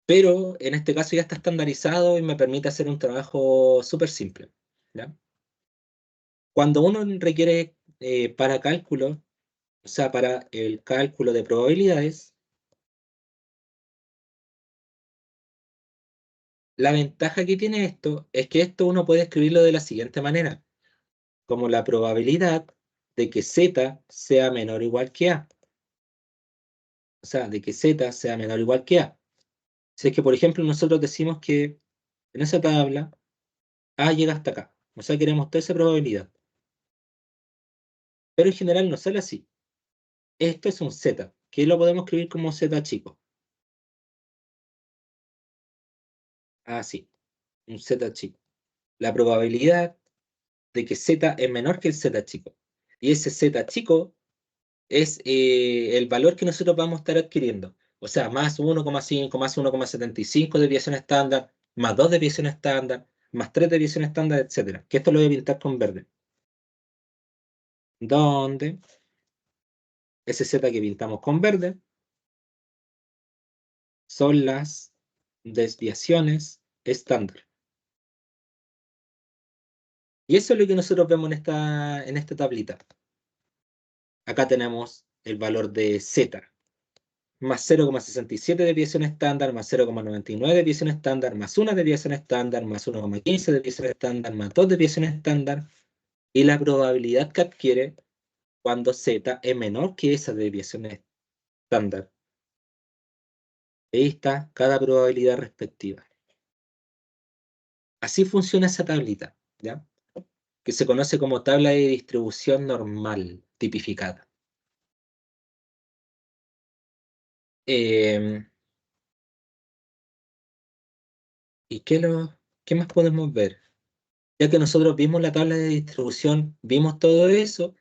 Pero en este caso ya está estandarizado y me permite hacer un trabajo súper simple, ¿ya? Cuando uno requiere para cálculo, o sea, para el cálculo de probabilidades, la ventaja que tiene esto es que esto uno puede escribirlo de la siguiente manera, como la probabilidad de que z sea menor o igual que a, o sea, de que z sea menor o igual que a. Si es que, por ejemplo, nosotros decimos que en esa tabla a llega hasta acá, o sea, queremos toda esa probabilidad, pero en general no sale así. Esto es un z, que lo podemos escribir como z chico. Así, un z chico. La probabilidad de que z es menor que el z chico. Y ese z chico es el valor que nosotros vamos a estar adquiriendo. O sea, más 1,5, más 1,75 de desviación estándar, más 2 de desviación estándar, más 3 de desviación estándar, etcétera. Que esto lo voy a pintar con verde. Donde ese z que pintamos con verde son las desviaciones estándar. Y eso es lo que nosotros vemos en esta tablita. Acá tenemos el valor de z, más 0,67 desviación estándar, más 0,99 desviación estándar, más 1 desviación estándar, más 1,15 desviación estándar, más 2 desviación estándar, y la probabilidad que adquiere cuando z es menor que esa desviación estándar. Ahí está cada probabilidad respectiva. Así funciona esa tablita, ¿ya? Que se conoce como tabla de distribución normal tipificada. Eh, ¿Y qué más podemos ver? Ya que nosotros vimos la tabla de distribución, vimos todo eso,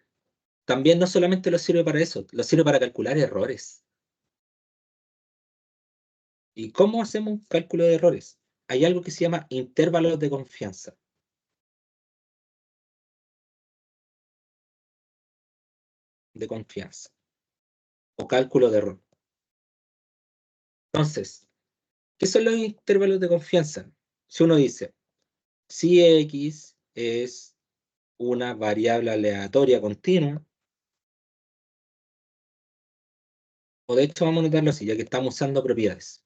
también no solamente nos sirve para eso, nos sirve para calcular errores. ¿Y cómo hacemos un cálculo de errores? Hay algo que se llama intervalos de confianza, o cálculo de error. Entonces, ¿qué son los intervalos de confianza? Si uno dice, si X es una variable aleatoria continua, o de hecho vamos a notarlo así, ya que estamos usando propiedades.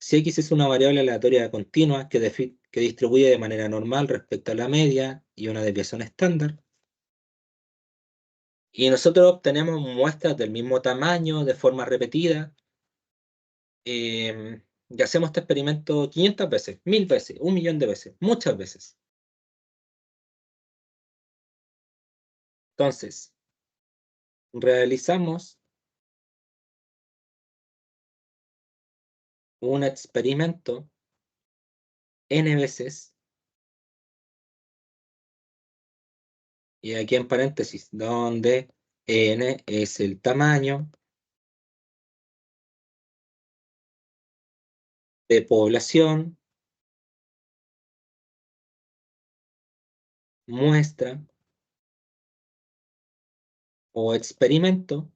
Si X es una variable aleatoria continua que distribuye de manera normal respecto a la media y una desviación estándar, y nosotros obtenemos muestras del mismo tamaño de forma repetida, y hacemos este experimento 500 veces, 1000 veces, 1 millón de veces, muchas veces. Entonces, realizamos un experimento n veces, y aquí en paréntesis, donde n es el tamaño de población, muestra o experimento.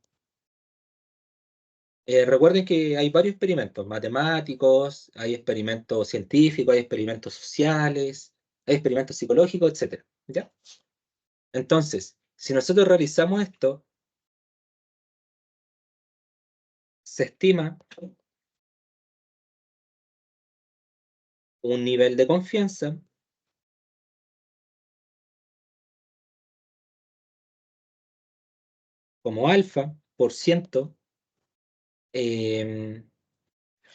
Recuerden que hay varios experimentos matemáticos, hay experimentos científicos, hay experimentos sociales, hay experimentos psicológicos, etcétera, ¿ya? Entonces, si nosotros realizamos esto, se estima un nivel de confianza como alfa por ciento, em,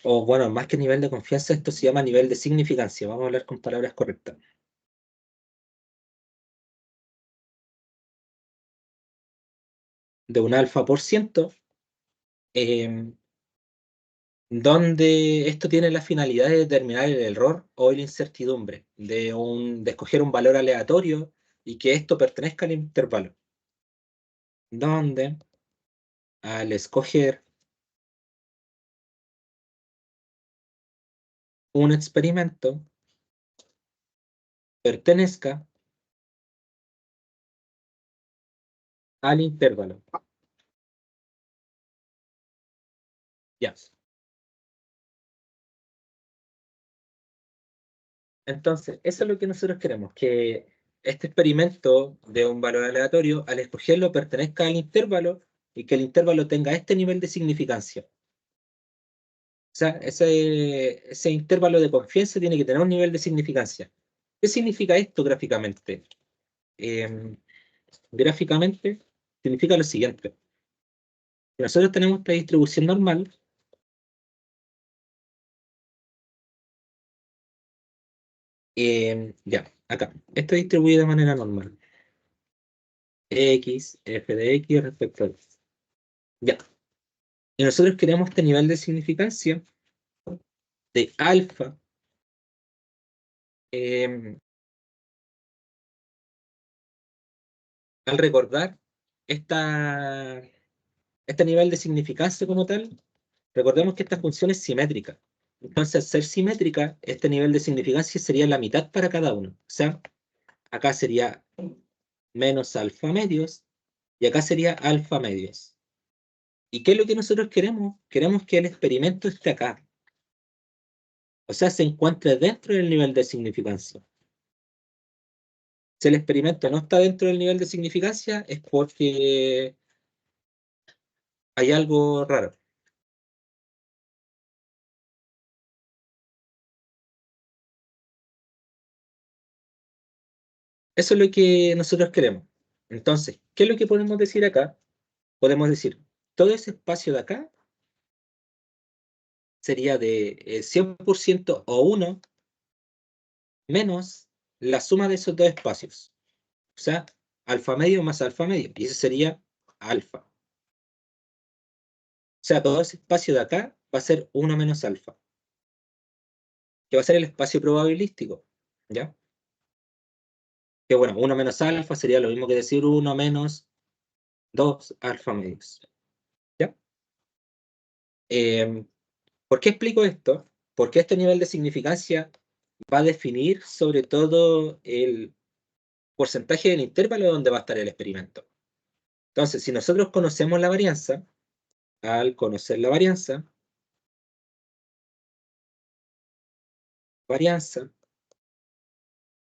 o bueno, más que nivel de confianza, esto se llama nivel de significancia. Vamos a hablar con palabras correctas. de un alfa por ciento, donde esto tiene la finalidad de determinar el error o la incertidumbre de escoger un valor aleatorio y que esto pertenezca al intervalo, donde al escoger un experimento pertenezca al intervalo. Ya. Entonces, eso es lo que nosotros queremos, que este experimento de un valor aleatorio, al escogerlo, pertenezca al intervalo y que el intervalo tenga este nivel de significancia. O sea, ese intervalo de confianza tiene que tener un nivel de significancia. ¿Qué significa esto gráficamente? Em, Gráficamente significa lo siguiente. Nosotros tenemos esta distribución normal. Ya, acá. Esto distribuye de manera normal. X, f de x respecto a x. Ya. Y nosotros queremos este nivel de significancia de alfa, eh, al recordar esta, este nivel de significancia como tal, recordemos que esta función es simétrica. Entonces, al ser simétrica, este nivel de significancia sería la mitad para cada uno. O sea, acá sería menos alfa medios y acá sería alfa medios. ¿Y qué es lo que nosotros queremos? Queremos que el experimento esté acá. O sea, se encuentre dentro del nivel de significancia. Si el experimento no está dentro del nivel de significancia, es porque hay algo raro. Eso es lo que nosotros queremos. Entonces, ¿qué es lo que podemos decir acá? Podemos decir, todo ese espacio de acá sería de 100% o uno menos la suma de esos dos espacios. O sea, alfa medio más alfa medio. Y eso sería alfa. O sea, todo ese espacio de acá va a ser uno menos alfa, que va a ser el espacio probabilístico. ¿Ya? Que bueno, uno menos alfa sería lo mismo que decir uno menos 2 alfa medios. ¿Ya? Eh, ¿Por qué explico esto? Porque este nivel de significancia va a definir sobre todo el porcentaje del intervalo donde va a estar el experimento. Entonces, si nosotros conocemos la varianza, al conocer la varianza,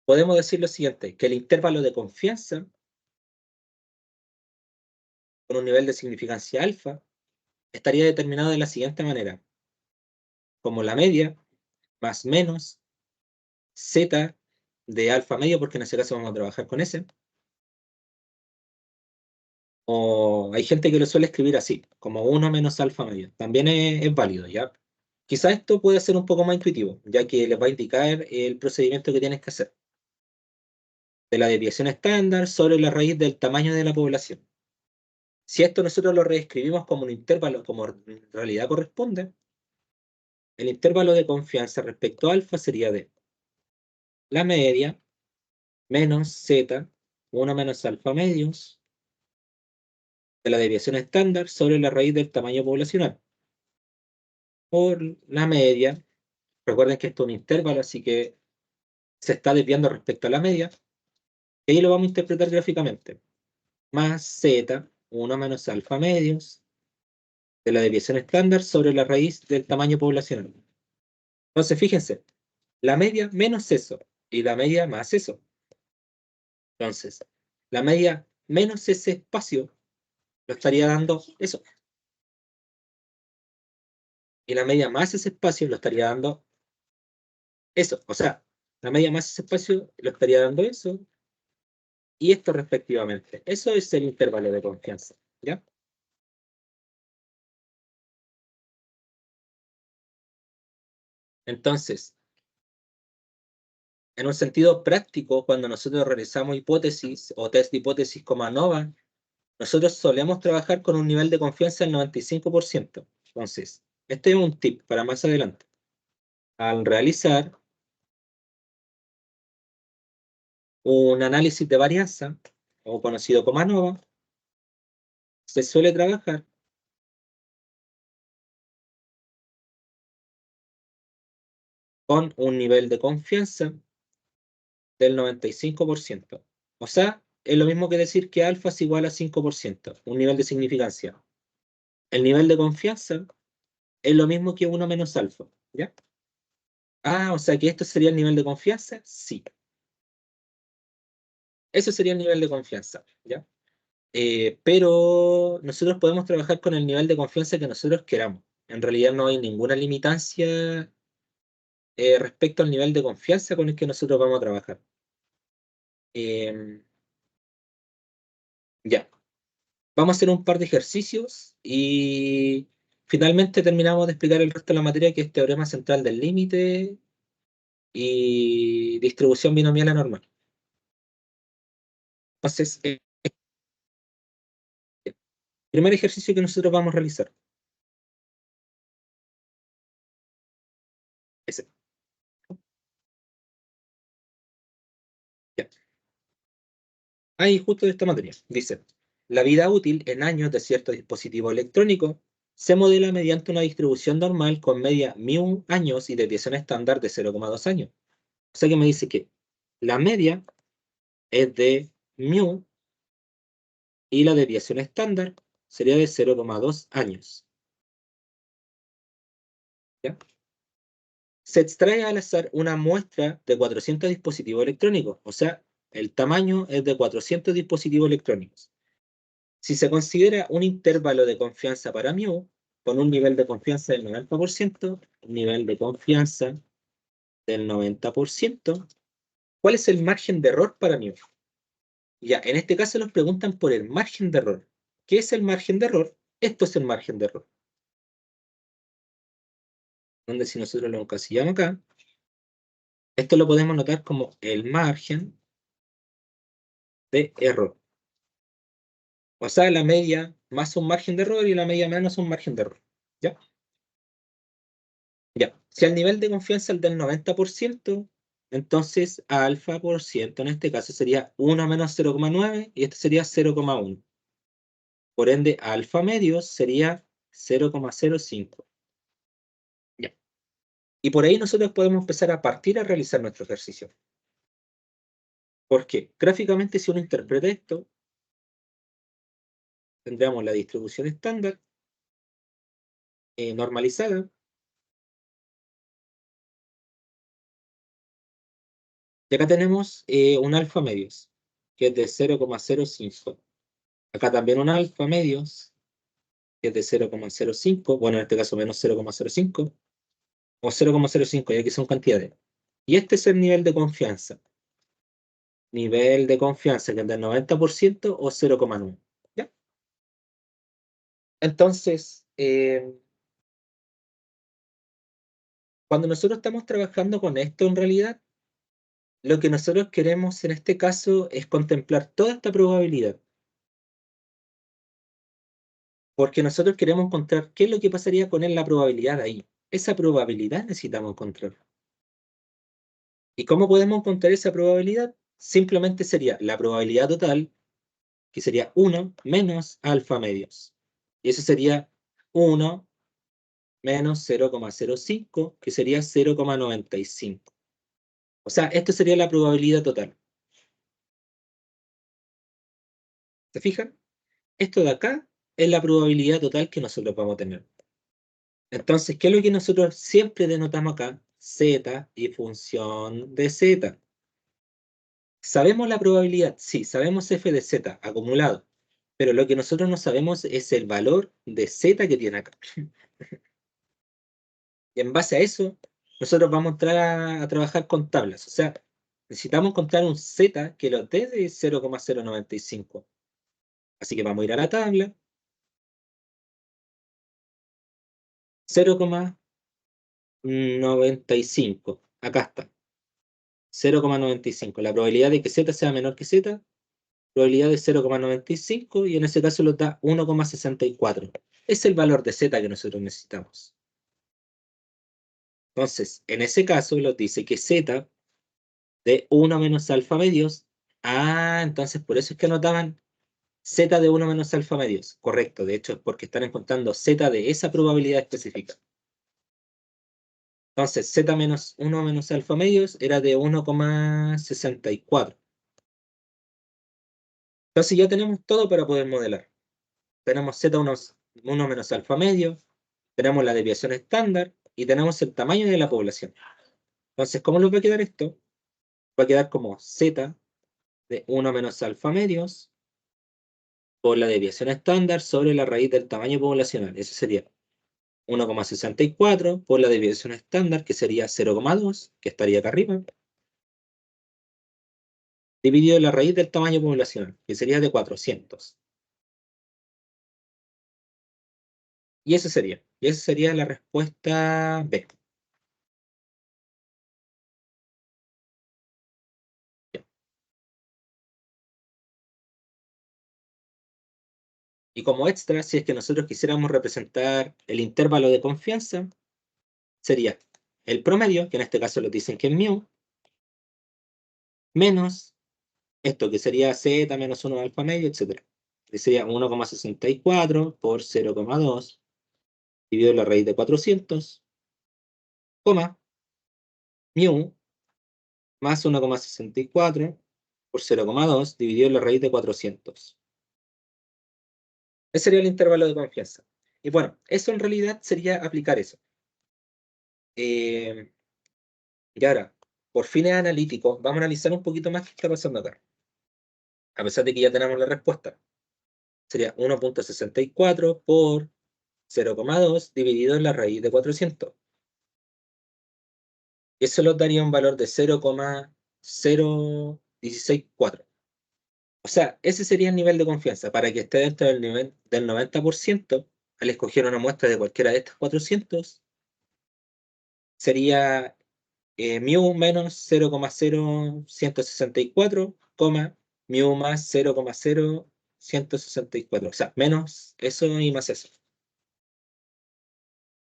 podemos decir lo siguiente, que el intervalo de confianza con un nivel de significancia alfa estaría determinado de la siguiente manera, como la media más menos z de alfa medio, porque en ese caso vamos a trabajar con ese, o hay gente que lo suele escribir así, como uno menos alfa medio, también es válido, ¿ya? Quizá esto puede ser un poco más intuitivo, ya que les va a indicar el procedimiento que tienes que hacer, de la desviación estándar sobre la raíz del tamaño de la población. Si esto nosotros lo reescribimos como un intervalo, como en realidad corresponde, el intervalo de confianza respecto a alfa sería de la media menos z, 1 menos alfa medios, de la desviación estándar sobre la raíz del tamaño poblacional, por la media. Recuerden que esto es un intervalo, así que se está desviando respecto a la media, y ahí lo vamos a interpretar gráficamente. Más z, 1 menos alfa medios, de la desviación estándar sobre la raíz del tamaño poblacional. Entonces, fíjense, la media menos eso, y la media más eso. Entonces, la media menos ese espacio lo estaría dando eso. Y la media más ese espacio lo estaría dando eso. O sea, la media más ese espacio lo estaría dando eso y esto respectivamente. Eso es el intervalo de confianza. ¿Ya? Entonces, en un sentido práctico, cuando nosotros realizamos hipótesis o test de hipótesis como ANOVA, nosotros solemos trabajar con un nivel de confianza del 95%. Entonces, este es un tip para más adelante. Al realizar un análisis de varianza, o conocido como ANOVA, se suele trabajar con un nivel de confianza del 95%. O sea, es lo mismo que decir que alfa es igual a 5%, un nivel de significancia. El nivel de confianza es lo mismo que 1 menos alfa, ¿ya? Ah, o sea que esto sería el nivel de confianza, sí. Eso sería el nivel de confianza, ¿ya? Pero nosotros podemos trabajar con el nivel de confianza que nosotros queramos. En realidad no hay ninguna limitancia respecto al nivel de confianza con el que nosotros vamos a trabajar. Eh, ya, vamos a hacer un par de ejercicios y finalmente terminamos de explicar el resto de la materia, que es teorema central del límite y distribución binomial anormal. Entonces, primer ejercicio que nosotros vamos a realizar. Ese. Ya. Ahí, justo de esta materia. Dice, la vida útil en años de cierto dispositivo electrónico se modela mediante una distribución normal con media μ años y desviación estándar de 0,2 años. O sea que me dice que la media es de μ y la desviación estándar sería de 0,2 años. ¿Ya? Se extrae al azar una muestra de 400 dispositivos electrónicos, o sea, el tamaño es de 400 dispositivos electrónicos. Si se considera un intervalo de confianza para μ, con un nivel de confianza del 90%, un nivel de confianza del 90%, ¿cuál es el margen de error para μ? Ya, en este caso nos preguntan por el margen de error. ¿Qué es el margen de error? Esto es el margen de error. Donde si nosotros lo encasillamos acá, esto lo podemos notar como el margen de error. O sea, la media más un margen de error y la media menos un margen de error. ¿Ya? Ya. Si el nivel de confianza es del 90%, entonces alfa por ciento en este caso sería 1 menos 0,9 y este sería 0,1. Por ende, alfa medios sería 0,05. Ya. Y por ahí nosotros podemos empezar a partir a realizar nuestro ejercicio. Porque gráficamente, si uno interpreta esto, tendríamos la distribución estándar normalizada. Y acá tenemos un alfa medios, que es de 0,05. Acá también un alfa medios, que es de 0,05. Bueno, en este caso menos 0,05. O 0,05, ya que son cantidades. Y este es el nivel de confianza. Nivel de confianza, que es del 90% o 0,9. ¿Ya? Entonces, cuando nosotros estamos trabajando con esto, en realidad, lo que nosotros queremos en este caso es contemplar toda esta probabilidad, porque nosotros queremos encontrar qué es lo que pasaría con la probabilidad ahí. Esa probabilidad necesitamos encontrar. ¿Y cómo podemos encontrar esa probabilidad? Simplemente sería la probabilidad total, que sería 1 menos alfa medios. Y eso sería 1 menos 0,05, que sería 0,95. O sea, esto sería la probabilidad total. ¿Se fijan? Esto de acá es la probabilidad total que nosotros vamos a tener. Entonces, ¿qué es lo que nosotros siempre denotamos acá? Z y función de Z. ¿Sabemos la probabilidad? Sí, sabemos f de z acumulado, pero lo que nosotros no sabemos es el valor de z que tiene acá. Y en base a eso, nosotros vamos a entrar a trabajar con tablas. O sea, necesitamos encontrar un z que lo dé de 0,095. Así que vamos a ir a la tabla. 0,95. Acá está. 0,95. La probabilidad de que z sea menor que z probabilidad de 0,95 y en ese caso nos da 1,64. Es el valor de z que nosotros necesitamos. Entonces, en ese caso nos dice que z de 1 menos alfa medios. Entonces por eso es que anotaban z de 1 menos alfa medios. Correcto, de hecho es porque están encontrando z de esa probabilidad específica. Entonces, z menos 1 menos alfa medios era de 1,64. Entonces ya tenemos todo para poder modelar. Tenemos z1 menos alfa medio, tenemos la desviación estándar y tenemos el tamaño de la población. Entonces, ¿cómo nos va a quedar esto? Va a quedar como z de 1 menos alfa medios por la desviación estándar sobre la raíz del tamaño poblacional. Eso sería 1,64 por la desviación estándar, que sería 0,2, que estaría acá arriba, dividido la raíz del tamaño poblacional, que sería de 400. Y esa sería la respuesta B. Ya. Y como extra, si es que nosotros quisiéramos representar el intervalo de confianza, sería el promedio, que en este caso lo dicen que es mu, menos esto, que sería z menos 1 alfa medio, etc. Que sería 1,64 por 0,2 dividido la raíz de 400, coma, mu más 1,64 por 0,2 dividido la raíz de 400. Ese sería el intervalo de confianza. Y bueno, eso en realidad sería aplicar eso. Y ahora, por fines analíticos, vamos a analizar un poquito más qué está pasando acá. A pesar de que ya tenemos la respuesta. Sería 1,64 por 0,2 dividido en la raíz de 400. Eso nos daría un valor de 0,0164. O sea, ese sería el nivel de confianza. Para que esté dentro del nivel del 90%, al escoger una muestra de cualquiera de estas 400, sería mu menos 0,0164, mu más 0,0164. O sea, menos eso y más eso.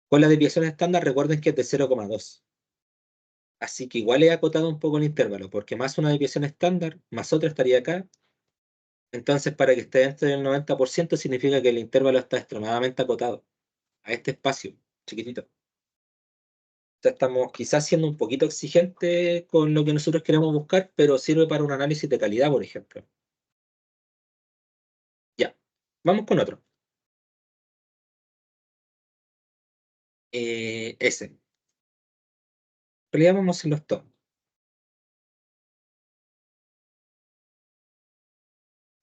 Con la desviación estándar, recuerden que es de 0,2. Así que igual he acotado un poco el intervalo, porque más una desviación estándar, más otra estaría acá. Entonces, para que esté dentro del 90% significa que el intervalo está extremadamente acotado a este espacio chiquitito. Ya estamos quizás siendo un poquito exigentes con lo que nosotros queremos buscar, pero sirve para un análisis de calidad, por ejemplo. Ya, vamos con otro. Ese. En realidad vamos en los dos.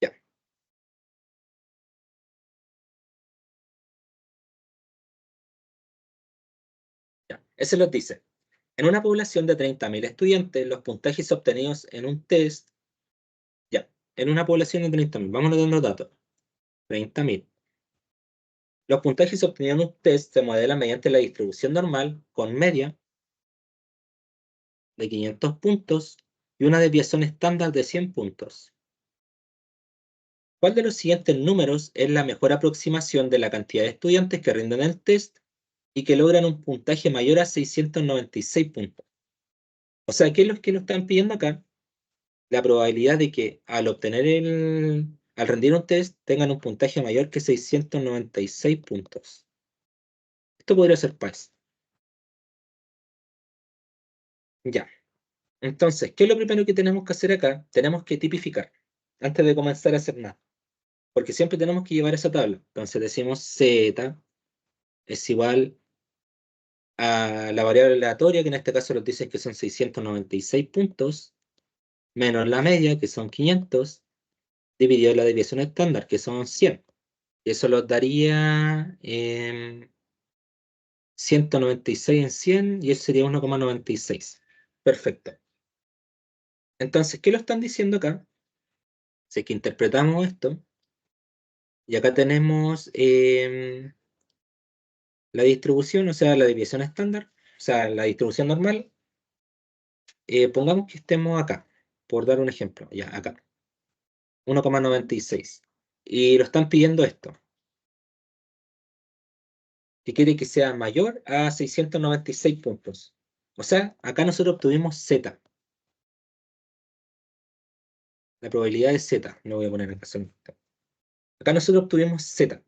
Ya, ya. Ese los dice. En una población de 30.000 estudiantes, los puntajes obtenidos en un test, ya, en una población de 30.000, vamos a dar los datos. 30.000. Los puntajes obtenidos en un test se modelan mediante la distribución normal con media de 500 puntos y una desviación estándar de 100 puntos. ¿Cuál de los siguientes números es la mejor aproximación de la cantidad de estudiantes que rinden el test y que logran un puntaje mayor a 696 puntos? O sea, ¿qué es lo que nos están pidiendo acá? La probabilidad de que al rendir un test tengan un puntaje mayor que 696 puntos. Esto podría ser PAES. Ya. Entonces, ¿qué es lo primero que tenemos que hacer acá? Tenemos que tipificar antes de comenzar a hacer nada. Porque siempre tenemos que llevar esa tabla. Entonces decimos z es igual a la variable aleatoria, que en este caso nos dicen que son 696 puntos, menos la media, que son 500, dividido la desviación estándar, que son 100. Y eso nos daría 196 en 100, y eso sería 1,96. Perfecto. Entonces, ¿qué lo están diciendo acá? Si es que interpretamos esto, y acá tenemos la distribución, o sea, la desviación estándar, o sea, la distribución normal. Pongamos que estemos acá, por dar un ejemplo, ya acá. 1,96. Y lo están pidiendo esto, que quiere que sea mayor a 696 puntos. O sea, acá nosotros obtuvimos Z. La probabilidad es Z. Lo voy a poner en caso. Acá nosotros obtuvimos Z.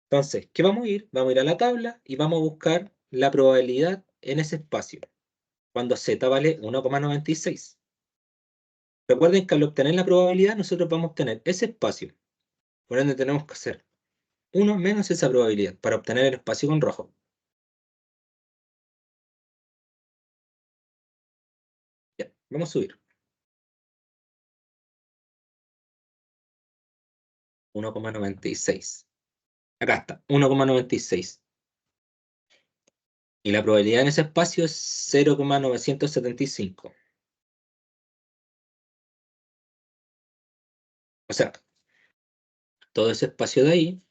Entonces, ¿qué vamos a ir? Vamos a ir a la tabla y vamos a buscar la probabilidad en ese espacio, cuando Z vale 1,96. Recuerden que al obtener la probabilidad, nosotros vamos a obtener ese espacio. Por ende, tenemos que hacer 1 menos esa probabilidad para obtener el espacio con rojo. Ya, vamos a subir. 1,96. Acá está, 1,96. Y la probabilidad en ese espacio es 0,975. O sea, todo ese espacio de ahí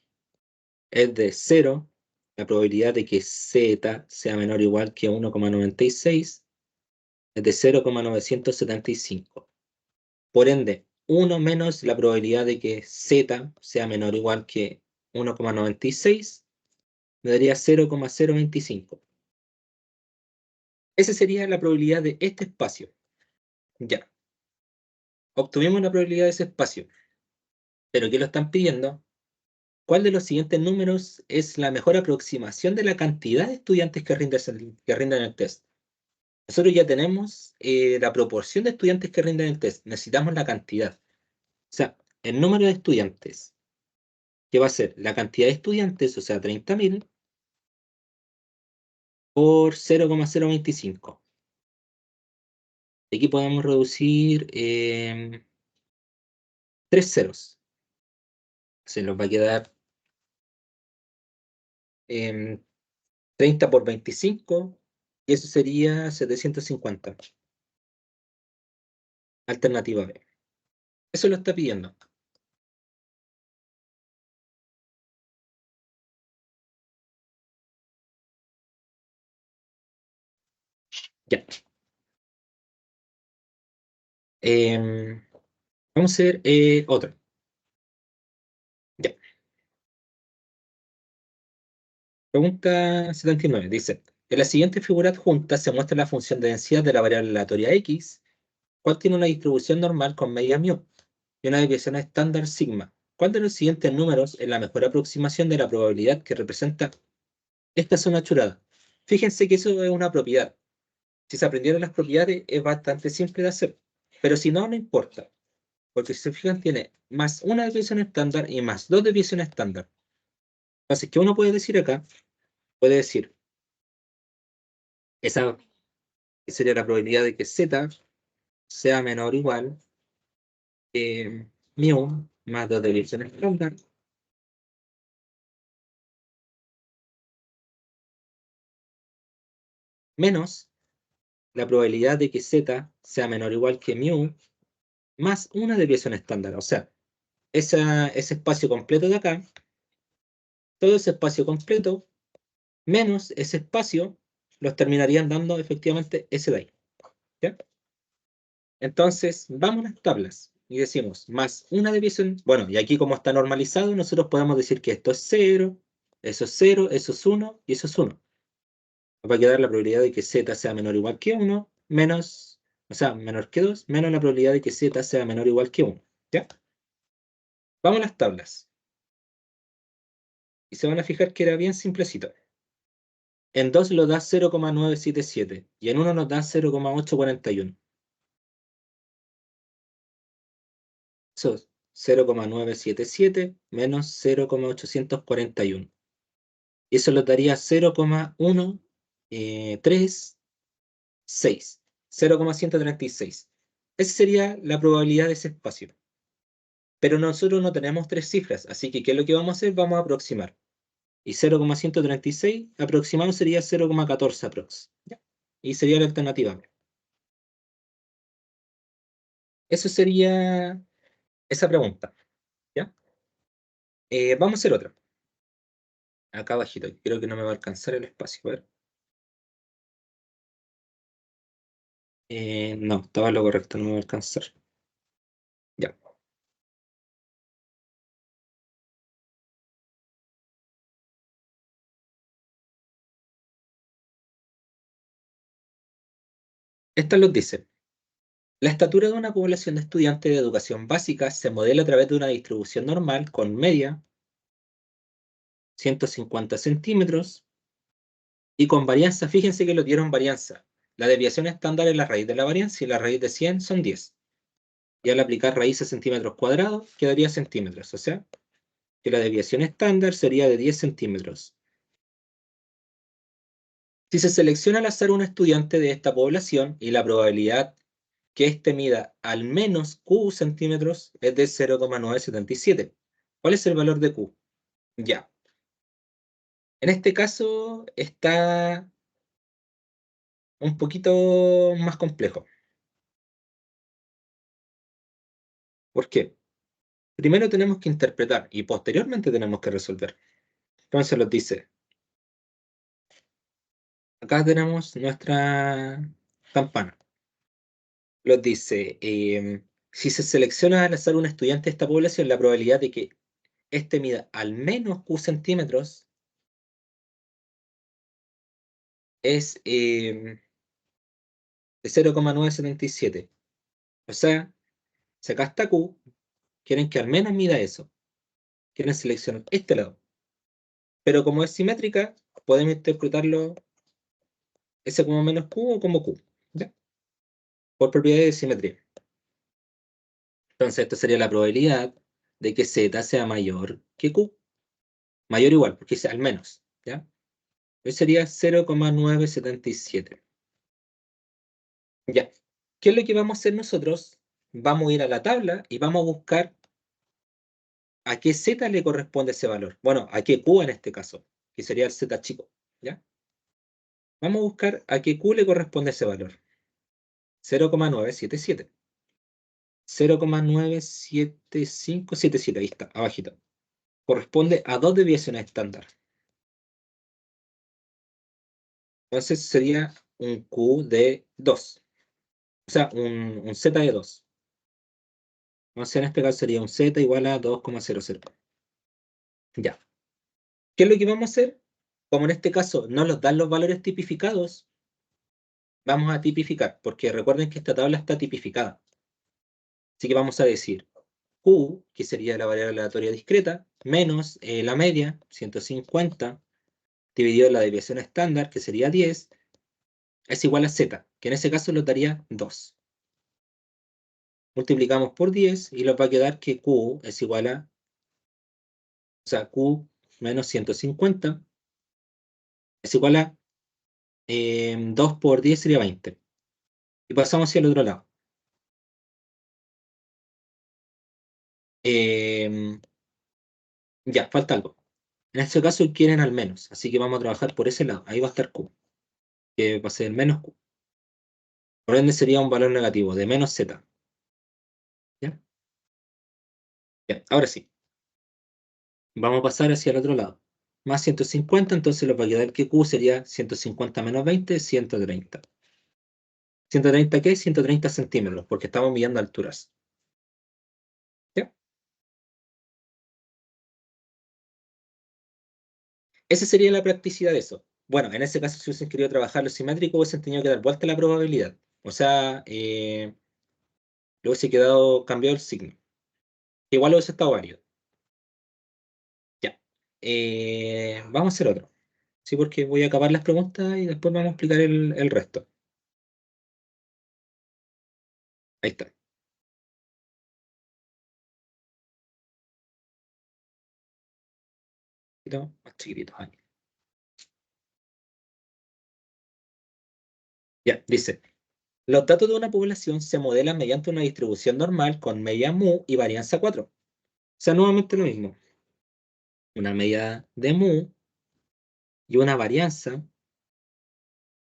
es de 0, la probabilidad de que Z sea menor o igual que 1,96 es de 0,975. Por ende, 1 menos la probabilidad de que Z sea menor o igual que 1,96 me daría 0,025. Esa sería la probabilidad de este espacio. Ya, obtuvimos la probabilidad de ese espacio. ¿Pero qué lo están pidiendo? ¿Cuál de los siguientes números es la mejor aproximación de la cantidad de estudiantes que rinden el test? Nosotros ya tenemos la proporción de estudiantes que rinden el test. Necesitamos la cantidad. O sea, el número de estudiantes, que va a ser la cantidad de estudiantes, o sea, 30.000, por 0,025. Aquí podemos reducir 3 ceros. Se nos va a quedar 30 por 25, y eso sería 750. Alternativa B. Eso lo está pidiendo. Ya. Em, Vamos a hacer otro. Ya. Pregunta 79. Dice, en la siguiente figura adjunta se muestra la función de densidad de la variable aleatoria x, cual tiene una distribución normal con media mu y una desviación estándar sigma. ¿Cuál de los siguientes números es la mejor aproximación de la probabilidad que representa esta zona churada? Fíjense que eso es una propiedad. Si se aprendieron las propiedades es bastante simple de hacer, pero si no, no importa, porque si se fijan tiene más una desviación estándar y más dos desviaciones estándar. Entonces, ¿qué uno puede decir acá? Puede decir, esa sería la probabilidad de que z sea menor o igual que mu más dos desviaciones estándar menos la probabilidad de que z sea menor o igual que mu más una desviación estándar. O sea, ese espacio completo de acá, todo ese espacio completo menos ese espacio, los terminarían dando efectivamente ese de ahí. ¿Ya? Entonces, vamos a las tablas y decimos más una división. Bueno, y aquí como está normalizado, nosotros podemos decir que esto es 0, eso es 0, eso es 1 y eso es 1. Nos va a quedar la probabilidad de que z sea menor o igual que 1, menos, o sea, menor que 2, menos la probabilidad de que z sea menor o igual que 1. ¿Ya? Vamos a las tablas. Y se van a fijar que era bien simplecito. En 2 lo da 0,977 y en 1 nos da 0,841. Eso es 0,977 menos 0,841. Y eso nos daría 0,136. 0,136. Esa sería la probabilidad de ese espacio. Pero nosotros no tenemos tres cifras, así que ¿qué es lo que vamos a hacer? Vamos a aproximar. Y 0,136 aproximado sería 0,14 aprox. ¿Ya? Y sería la alternativa B. Eso sería esa pregunta. ¿Ya? Vamos a hacer otra. Acá abajito. Creo que no me va a alcanzar el espacio. A ver. No, estaba lo correcto, no me va a alcanzar. Ya. Esta nos dice, la estatura de una población de estudiantes de educación básica se modela a través de una distribución normal con media 150 centímetros y con varianza, fíjense que lo dieron varianza. La desviación estándar es la raíz de la varianza y la raíz de 100 son 10. Y al aplicar raíz a centímetros cuadrados, quedaría centímetros. O sea, que la desviación estándar sería de 10 centímetros. Si se selecciona al azar un estudiante de esta población y la probabilidad que éste mida al menos Q centímetros es de 0,977. ¿Cuál es el valor de Q? Ya. En este caso está un poquito más complejo. ¿Por qué? Primero tenemos que interpretar y posteriormente tenemos que resolver. Entonces nos dice, acá tenemos nuestra campana. Nos dice, si se selecciona al azar un estudiante de esta población, la probabilidad de que éste mida al menos Q centímetros es de 0,977. O sea, si acá está Q, quieren que al menos mida eso. Quieren seleccionar este lado. Pero como es simétrica, podemos interpretarlo ese como menos Q o como Q. ¿Ya? Por propiedades de simetría. Entonces, esto sería la probabilidad de que Z sea mayor que Q. Mayor o igual, porque dice al menos. ¿Ya? Eso sería 0,977. Ya. ¿Qué es lo que vamos a hacer nosotros? Vamos a ir a la tabla y vamos a buscar a qué Z le corresponde ese valor. Bueno, a qué Q en este caso, que sería el Z chico. ¿Ya? Vamos a buscar a qué Q le corresponde ese valor. 0,977. 0,97577, ahí está, abajito. Corresponde a dos desviaciones estándar. Entonces sería un Q de 2. O sea, un Z de 2. Entonces en este caso sería un Z igual a 2,00. Ya. ¿Qué es lo que vamos a hacer? Como en este caso no nos dan los valores tipificados, vamos a tipificar, porque recuerden que esta tabla está tipificada. Así que vamos a decir Q, que sería la variable aleatoria discreta, menos la media, 150, dividido en la desviación estándar, que sería 10, es igual a Z, que en ese caso nos daría 2. Multiplicamos por 10 y nos va a quedar que Q es igual a, o sea, Q menos 150 es igual a 2 por 10 sería 20. Y pasamos hacia el otro lado. Eh, ya, falta algo. En este caso quieren al menos, así que vamos a trabajar por ese lado. Ahí va a estar Q, que va a ser menos Q. Por ende sería un valor negativo de menos Z. ¿Ya? Ya, ahora sí. Vamos a pasar hacia el otro lado. Más 150, entonces lo va a quedar que Q sería 150 menos 20, 130. ¿130 qué? 130 centímetros, porque estamos midiendo alturas. ¿Ya? Esa sería la practicidad de eso. Bueno, en ese caso, si hubiesen querido trabajar lo simétrico, hubiesen tenido que dar vuelta a la probabilidad. O sea, le hubiese quedado cambiado el signo. Igual hubiese estado válido. Ya. Vamos a hacer otro. Sí, porque voy a acabar las preguntas y después vamos a explicar el resto. Ahí está. Un poquito más chiquitito. Ahí. Ya, dice. Los datos de una población se modelan mediante una distribución normal con media mu y varianza 4. O sea, nuevamente lo mismo. Una media de mu y una varianza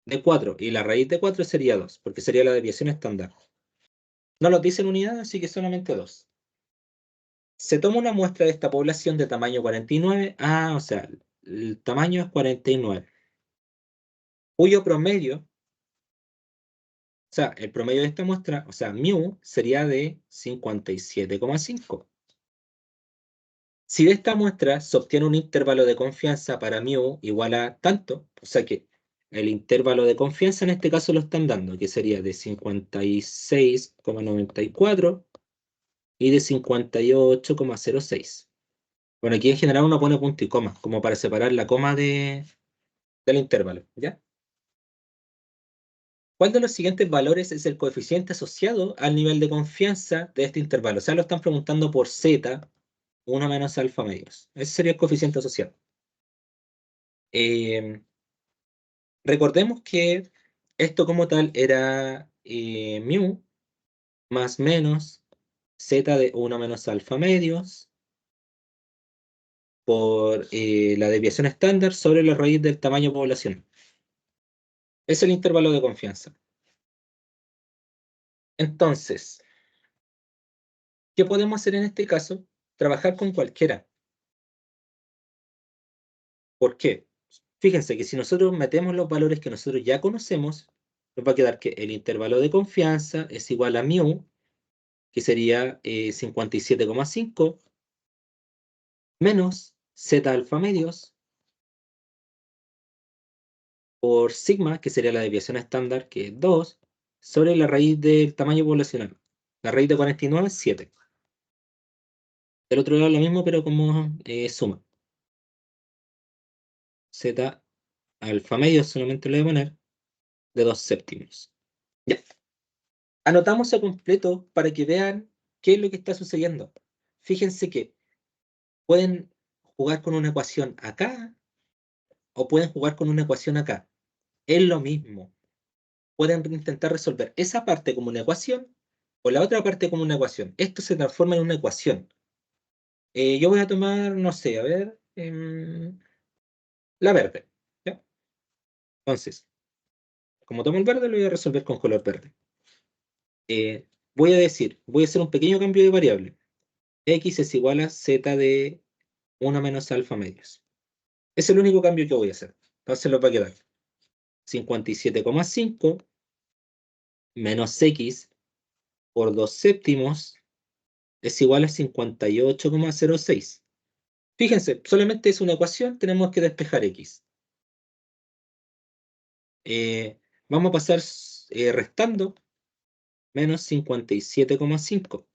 de 4. Y la raíz de 4 sería 2, porque sería la desviación estándar. No lo dice en unidades, así que solamente 2. Se toma una muestra de esta población de tamaño 49. Ah, o sea, el tamaño es 49. Cuyo promedio, o sea, el promedio de esta muestra, o sea, mu, sería de 57,5. Si de esta muestra se obtiene un intervalo de confianza para mu igual a tanto, o sea que el intervalo de confianza en este caso lo están dando, que sería de 56,94 y de 58,06. Bueno, aquí en general uno pone punto y coma, como para separar la coma del intervalo, ¿ya? ¿Cuál de los siguientes valores es el coeficiente asociado al nivel de confianza de este intervalo? O sea, lo están preguntando por z, 1 menos alfa medios. Ese sería el coeficiente asociado. Eh, Recordemos que esto como tal era mu más menos z de 1 menos alfa medios por la desviación estándar sobre la raíz del tamaño poblacional. Es el intervalo de confianza. Entonces, ¿qué podemos hacer en este caso? Trabajar con cualquiera. ¿Por qué? Fíjense que si nosotros metemos los valores que nosotros ya conocemos, nos va a quedar que el intervalo de confianza es igual a mu, que sería 57,5, menos z alfa medios, por sigma, que sería la desviación estándar, que es 2, sobre la raíz del tamaño poblacional. La raíz de 49 es 7. Del otro lado lo mismo, pero como suma. Z alfa medios solamente le voy a poner de 2 séptimos. Ya. Anotamos a completo para que vean qué es lo que está sucediendo. Fíjense que pueden jugar con una ecuación acá o pueden jugar con una ecuación acá. Es lo mismo. Pueden intentar resolver esa parte como una ecuación o la otra parte como una ecuación. Esto se transforma en una ecuación. Yo voy a tomar, no sé, a ver, la verde. ¿Ya? Entonces, como tomo el verde, lo voy a resolver con color verde. Voy a decir, voy a hacer un pequeño cambio de variable. X es igual a z de 1 menos alfa medios. Es el único cambio que voy a hacer. Entonces lo va a quedar 57,5 menos x por 2 séptimos es igual a 58,06. Fíjense, solamente es una ecuación, tenemos que despejar x. Vamos a pasar restando menos 57,5.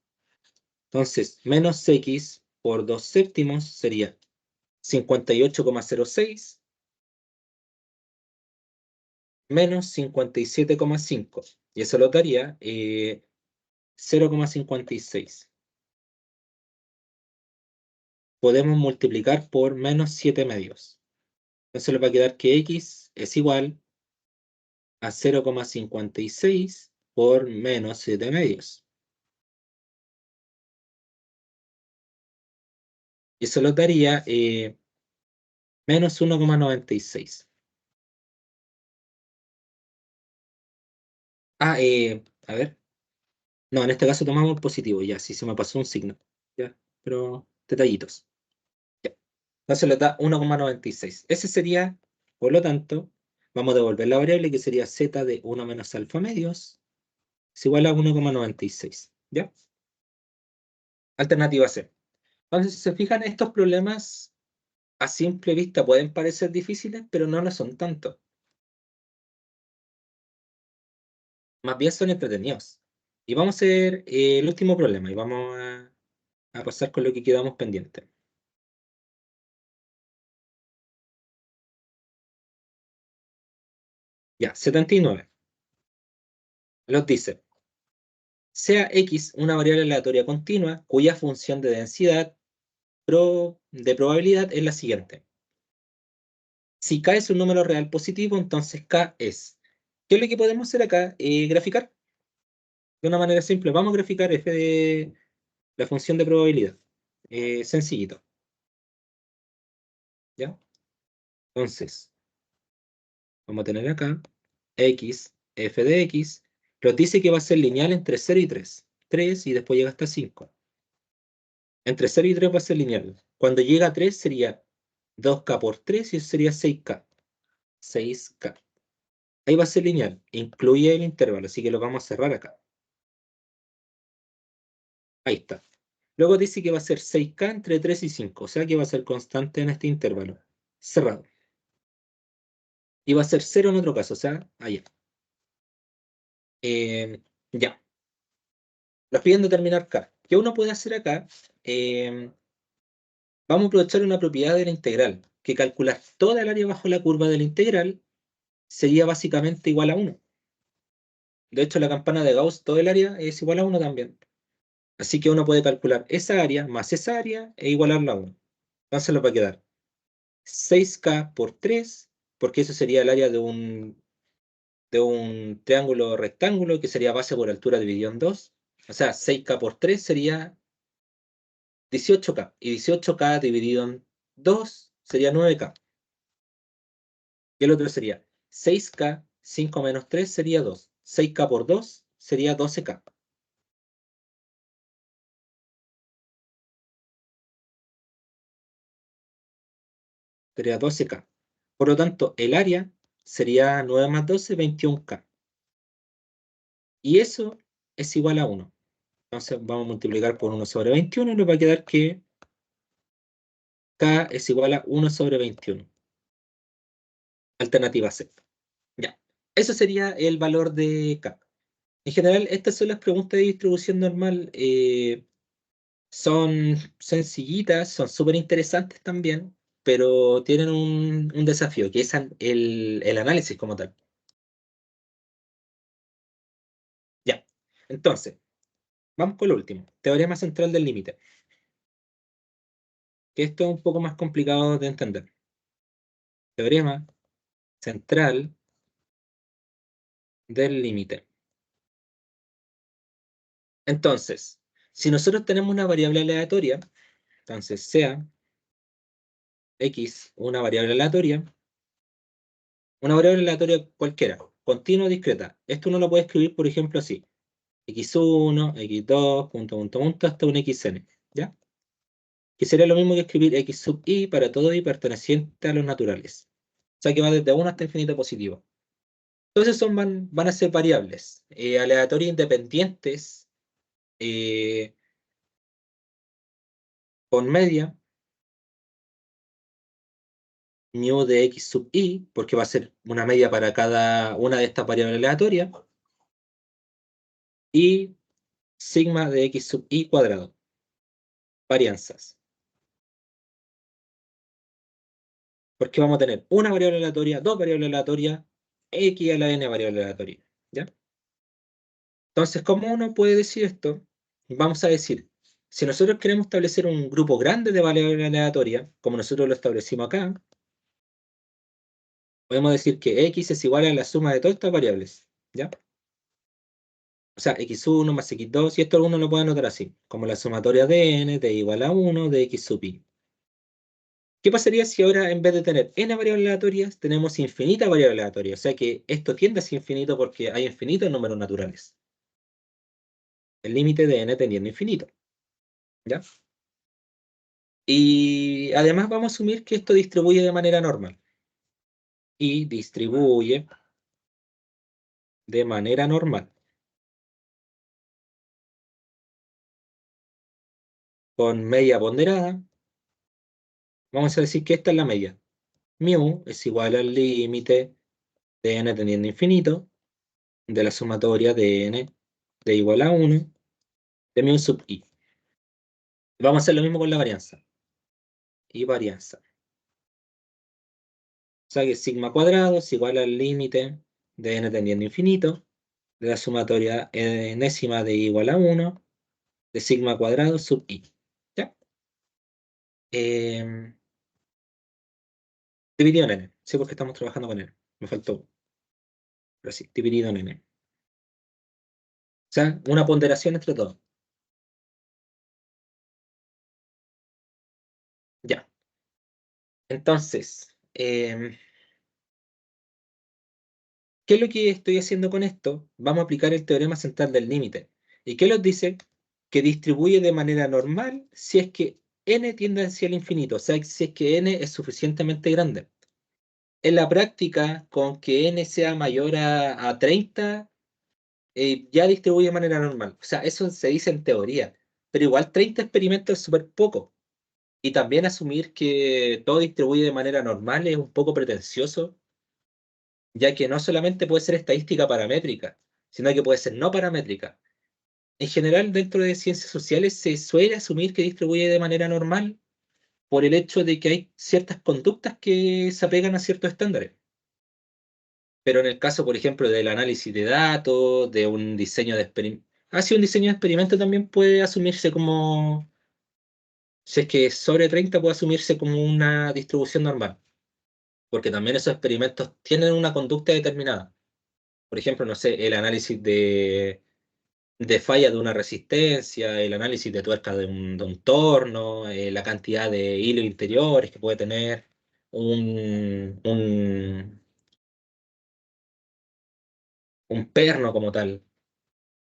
Entonces, menos x por 2 séptimos sería 58,06 menos 57,5. Y eso lo daría 0,56. Podemos multiplicar por menos 7 medios. Entonces nos va a quedar que x es igual a 0,56 por menos 7 medios. Y eso nos daría menos 1,96. A ver. No, en este caso tomamos el positivo, ya, si se me pasó un signo. Ya, pero detallitos. Ya. Entonces le da 1,96. Ese sería, por lo tanto, vamos a devolver la variable que sería z de 1 menos alfa medios es igual a 1,96. ¿Ya? Alternativa C. Entonces, si se fijan, estos problemas a simple vista pueden parecer difíciles, pero no lo son tanto. Más bien son entretenidos. Y vamos a hacer el último problema y vamos a pasar con lo que quedamos pendiente. Ya, 79. Los dice, sea X una variable aleatoria continua cuya función de densidad de probabilidad es la siguiente. Si K es un número real positivo, entonces K es. ¿Qué es lo que podemos hacer acá? Graficar de una manera simple. Vamos a graficar f de la función de probabilidad. Sencillito. ¿Ya? Entonces, vamos a tener acá x, f de x, pero dice que va a ser lineal entre 0 y 3. 3 y después llega hasta 5. Entre 0 y 3 va a ser lineal. Cuando llega a 3 sería 2k por 3 y eso sería 6k. 6k. Ahí va a ser lineal. Incluye el intervalo, así que lo vamos a cerrar acá. Ahí está. Luego dice que va a ser 6k entre 3 y 5, o sea que va a ser constante en este intervalo. Cerrado. Y va a ser 0 en otro caso, o sea, allá. Ya. Nos piden determinar K. ¿Qué uno puede hacer acá? Vamos a aprovechar una propiedad de la integral, que calcular toda el área bajo la curva de la integral sería básicamente igual a 1. De hecho, la campana de Gauss, todo el área es igual a 1 también. Así que uno puede calcular esa área más esa área e igualarla a 1. Entonces nos va a quedar 6K por 3, porque eso sería el área de un triángulo rectángulo, que sería base por altura dividido en 2. O sea, 6K por 3 sería 18K. Y 18K dividido en 2 sería 9K. Y el otro sería 6K, 5 menos 3 sería 2. 6K por 2 sería 12K. Sería 12K. Por lo tanto, el área sería 9 más 12, 21K. Y eso es igual a 1. Entonces vamos a multiplicar por 1 sobre 21 y nos va a quedar que K es igual a 1 sobre 21. Alternativa C. Ya. Eso sería el valor de K. En general, estas son las preguntas de distribución normal. Son sencillitas, son súper interesantes también, pero tienen un desafío, que es el análisis como tal. Ya. Entonces, vamos con lo último. Teorema central del límite. Que esto es un poco más complicado de entender. Teorema central del límite. Entonces, si nosotros tenemos una variable aleatoria, entonces sea x una variable aleatoria cualquiera, continua o discreta. Esto uno lo puede escribir, por ejemplo, así: x1, x2, punto, punto, punto, hasta un xn, ¿ya? Que sería lo mismo que escribir x sub i para todo y perteneciente a los naturales. O sea que va desde 1 hasta infinito positivo. Entonces van a ser variables aleatorias independientes eh, con media mu de x sub i, porque va a ser una media para cada una de estas variables aleatorias, y sigma de x sub i cuadrado, varianzas. Porque vamos a tener una variable aleatoria, dos variables aleatorias, x a la n variable aleatoria, ¿ya? Entonces, ¿cómo uno puede decir esto? Vamos a decir, si nosotros queremos establecer un grupo grande de variables aleatorias, como nosotros lo establecimos acá, podemos decir que x es igual a la suma de todas estas variables, ¿ya? O sea, x1 más x2, y esto uno lo puede anotar así, como la sumatoria de n de igual a 1 de x sub i. ¿Qué pasaría si ahora en vez de tener n variables aleatorias, tenemos infinitas variables aleatorias? O sea que esto tiende a ser infinito porque hay infinitos números naturales. El límite de n tendiendo a infinito, ¿ya? Y además vamos a asumir que esto distribuye de manera normal. Y distribuye de manera normal, con media ponderada. Vamos a decir que esta es la media. Mu es igual al límite de n tendiendo a infinito de la sumatoria de n de igual a 1 de mu sub i. Vamos a hacer lo mismo con la varianza. Y varianza. O sea que sigma cuadrado es igual al límite de n tendiendo a infinito de la sumatoria enésima de igual a 1 de sigma cuadrado sub i. ¿Ya? Em, Dividido en n. Sí, porque estamos trabajando con n. Me faltó. Pero sí, dividido en n. O sea, una ponderación entre todos. Ya. Entonces, ¿qué es lo que estoy haciendo con esto? Vamos a aplicar el teorema central del límite. ¿Y qué nos dice? Que distribuye de manera normal si es que n tiende hacia el infinito, o sea, si es que n es suficientemente grande. En la práctica, con que n sea mayor a 30, ya distribuye de manera normal. O sea, eso se dice en teoría, pero igual 30 experimentos es súper poco. Y también asumir que todo distribuye de manera normal es un poco pretencioso, ya que no solamente puede ser estadística paramétrica, sino que puede ser no paramétrica. En general, dentro de ciencias sociales se suele asumir que distribuye de manera normal por el hecho de que hay ciertas conductas que se apegan a ciertos estándares. Pero en el caso, por ejemplo, del análisis de datos, de un diseño de experimento, un diseño de experimento también puede asumirse como, si es que es sobre 30 puede asumirse como una distribución normal, porque también esos experimentos tienen una conducta determinada. Por ejemplo, no sé, el análisis de falla de una resistencia, el análisis de tuerca de un torno, la cantidad de hilos interiores que puede tener un, un, un perno como tal,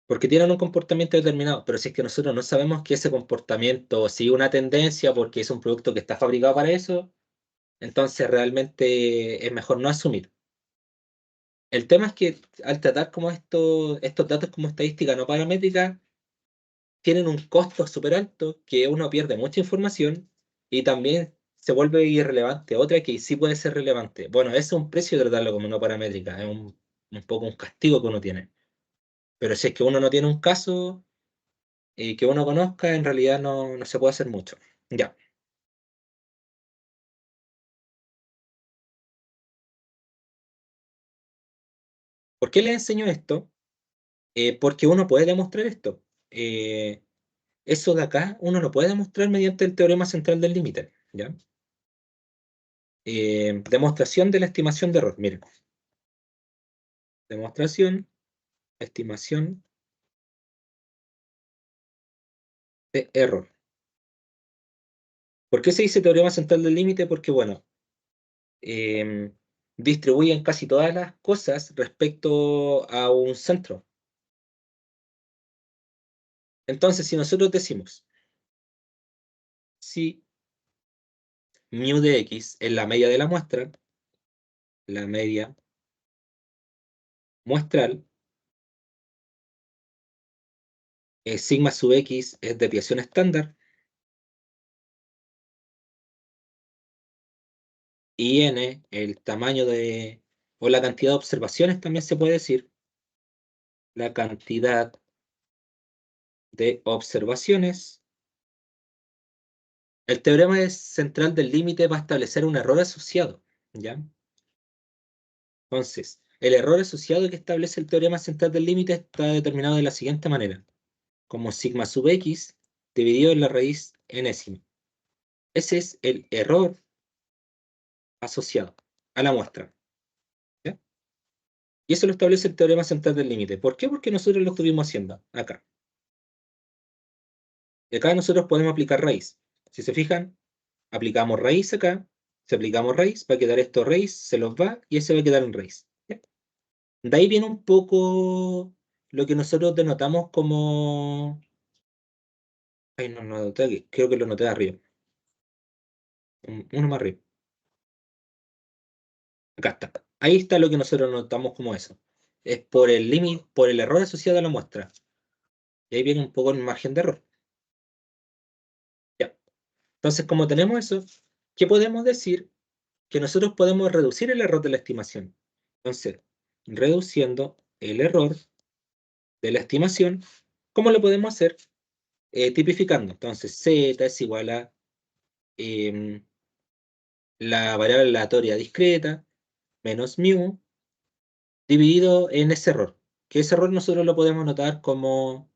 porque tienen un comportamiento determinado, pero si es que nosotros no sabemos que ese comportamiento sigue una tendencia porque es un producto que está fabricado para eso, entonces realmente es mejor no asumir. El tema es que al tratar como estos datos como estadística no paramétrica, tienen un costo súper alto que uno pierde mucha información y también se vuelve irrelevante. Otra que sí puede ser relevante. Bueno, ese es un precio de tratarlo como no paramétrica, es un poco un castigo que uno tiene. Pero si es que uno no tiene un caso que uno conozca, en realidad no se puede hacer mucho. Ya. ¿Por qué les enseño esto? Porque uno puede demostrar esto. Eso de acá uno lo puede demostrar mediante el teorema central del límite. ¿Ya? Demostración de la estimación de error. Miren, demostración, estimación de error. ¿Por qué se dice teorema central del límite? Porque, bueno, em, distribuyen casi todas las cosas respecto a un centro. Entonces, si nosotros decimos, si mu de x es la media de la muestra, la media muestral, sigma sub x es desviación estándar, y n, el tamaño o la cantidad de observaciones también se puede decir, la cantidad de observaciones. El teorema central del límite va a establecer un error asociado, ¿ya? Entonces, el error asociado que establece el teorema central del límite está determinado de la siguiente manera, como sigma sub x dividido en la raíz enésima. Ese es el error asociado a la muestra, ¿ya? Y eso lo establece el teorema central del límite. ¿Por qué? Porque nosotros lo estuvimos haciendo acá. Y acá nosotros podemos aplicar raíz. Si se fijan, aplicamos raíz acá, si aplicamos raíz, va a quedar esto raíz, se los va y ese va a quedar en raíz. ¿Ya? De ahí viene un poco lo que nosotros denotamos como... Ay, no noté aquí, creo que lo noté arriba. Uno más arriba. Acá está. Ahí está lo que nosotros notamos como eso. Es por el límite, por el error asociado a la muestra. Y ahí viene un poco el margen de error. Ya. Entonces, como tenemos eso, ¿qué podemos decir? Que nosotros podemos reducir el error de la estimación. Entonces, reduciendo el error de la estimación, ¿cómo lo podemos hacer? Tipificando. Entonces, z es igual a em, la variable aleatoria discreta menos mu dividido en ese error. Que ese error nosotros lo podemos notar como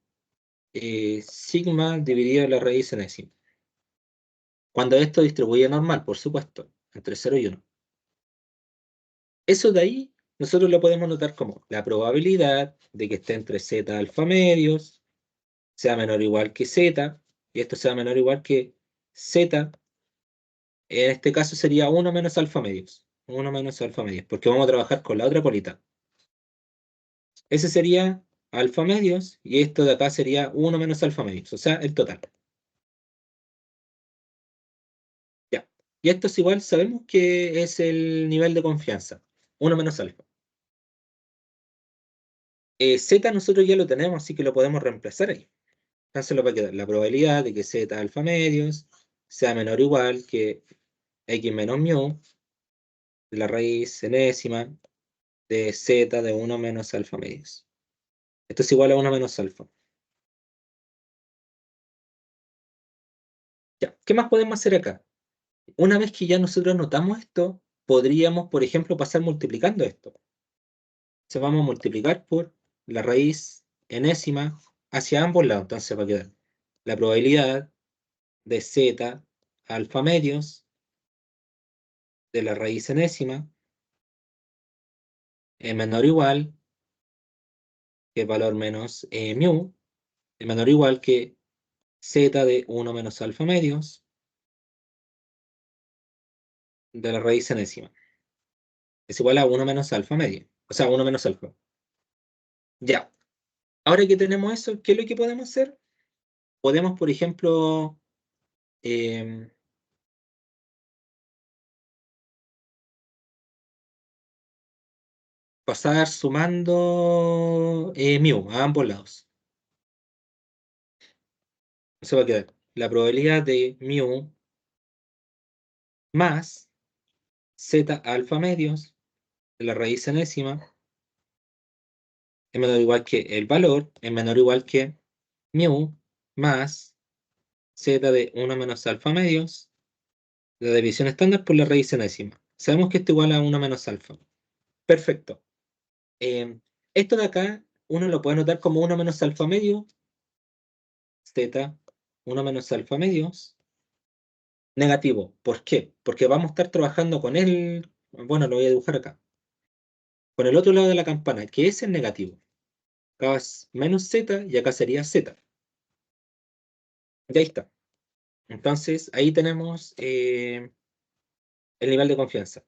sigma dividido en la raíz enésima. Cuando esto distribuye normal, por supuesto, entre 0 y 1. Eso de ahí nosotros lo podemos notar como la probabilidad de que esté entre z alfa medios sea menor o igual que z, y esto sea menor o igual que z, en este caso sería 1 menos alfa medios. 1 menos alfa medios, porque vamos a trabajar con la otra polita. Ese sería alfa medios, y esto de acá sería 1 menos alfa medios, o sea, el total. Ya. Y esto es igual, sabemos que es el nivel de confianza. 1 menos alfa. Z nosotros ya lo tenemos, así que lo podemos reemplazar ahí. Entonces lo va a quedar la probabilidad de que z alfa medios sea menor o igual que x menos mu, la raíz enésima de z de 1 menos alfa medios. Esto es igual a 1 menos alfa. Ya, ¿qué más podemos hacer acá? Una vez que ya nosotros notamos esto, podríamos, por ejemplo, pasar multiplicando esto. Se vamos a multiplicar por la raíz enésima hacia ambos lados. Entonces va a quedar la probabilidad de z alfa medios de la raíz enésima es menor o igual que el valor menos mu, es menor o igual que z de 1 menos alfa medios de la raíz enésima. Es igual a 1 menos alfa medio. O sea, 1 menos alfa. Ya. Ahora que tenemos eso, ¿qué es lo que podemos hacer? Podemos, por ejemplo, em, pasar sumando mu a ambos lados. Se va a quedar la probabilidad de mu más z alfa medios de la raíz enésima es menor o igual que el valor, es menor o igual que mu más z de 1 menos alfa medios de la división estándar por la raíz enésima. Sabemos que esto igual a 1 menos alfa. Perfecto. Eh, Esto de acá uno lo puede anotar como 1 menos alfa medio, z 1 menos alfa medios, negativo. ¿Por qué? Porque vamos a estar trabajando con el, bueno, lo voy a dibujar acá, con el otro lado de la campana, que es el negativo. Acá es menos z y acá sería z. Y ahí está. Entonces, ahí tenemos el nivel de confianza,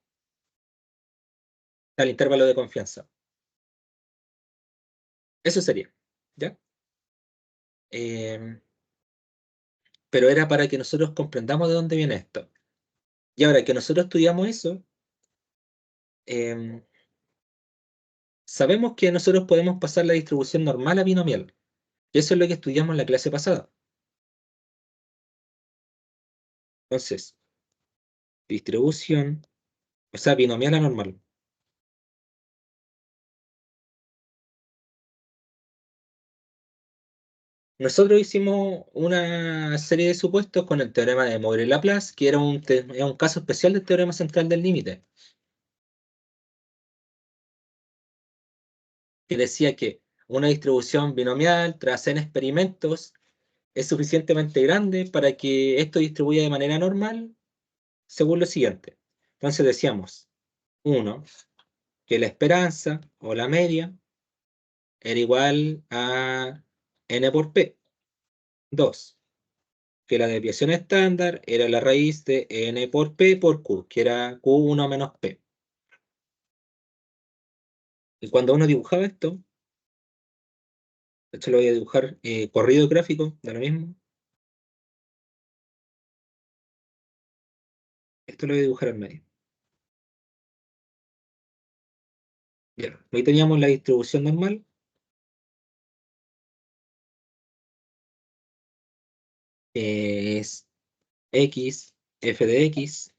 el intervalo de confianza. Eso sería, ¿ya? Eh, pero era para que nosotros comprendamos de dónde viene esto. Y ahora que nosotros estudiamos eso, eh, sabemos que nosotros podemos pasar la distribución normal a binomial. Y eso es lo que estudiamos en la clase pasada. Entonces, distribución, o sea, binomial a normal. Nosotros hicimos una serie de supuestos con el teorema de Moire-Laplace, que era un caso especial del teorema central del límite, que decía que una distribución binomial tras n experimentos es suficientemente grande para que esto distribuya de manera normal según lo siguiente. Entonces decíamos, uno, que la esperanza o la media era igual a n por p. Dos, que la desviación estándar era la raíz de n por p por q, que era q1 menos p. Y cuando uno dibujaba esto, de hecho lo voy a dibujar corrido gráfico, de lo mismo. Esto lo voy a dibujar al medio. Bien, ahí teníamos la distribución normal, que es x, f de x,